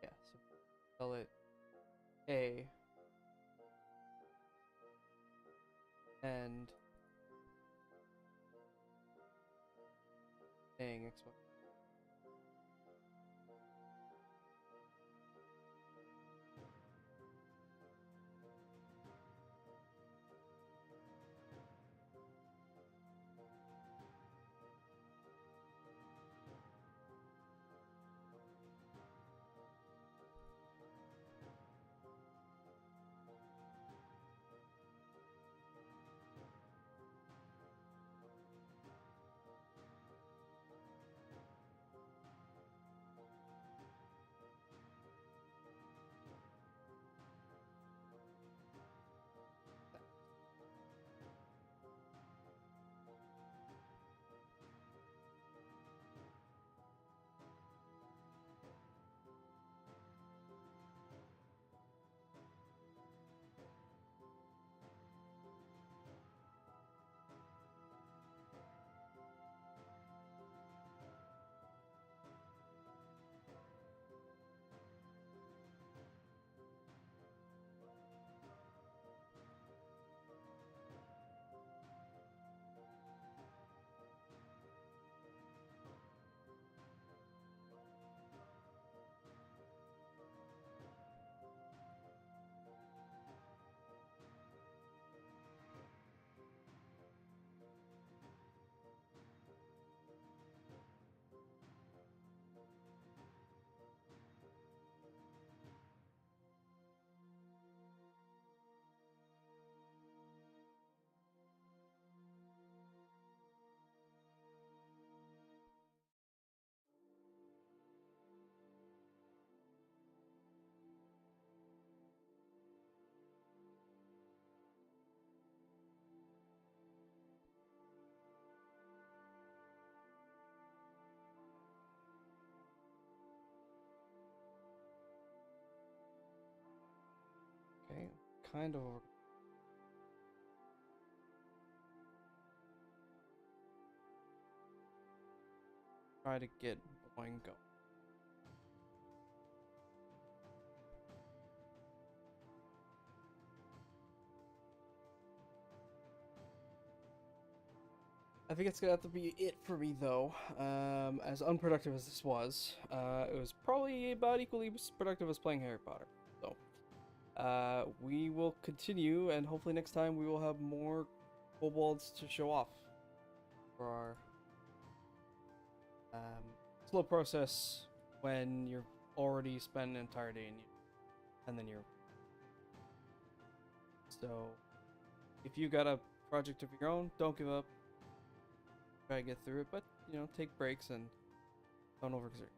Yeah, so spell it A and dang Xbox. kind of try to get Boing going. I think it's gonna have to be it for me though. As unproductive as this was, it was probably about equally productive as playing Harry Potter. So, we will continue, and hopefully next time we will have more kobolds to show off for our slow process when you're already spent an entire day and then you're. So, if you got a project of your own, don't give up. Try to get through it, but you know, take breaks and don't overexert.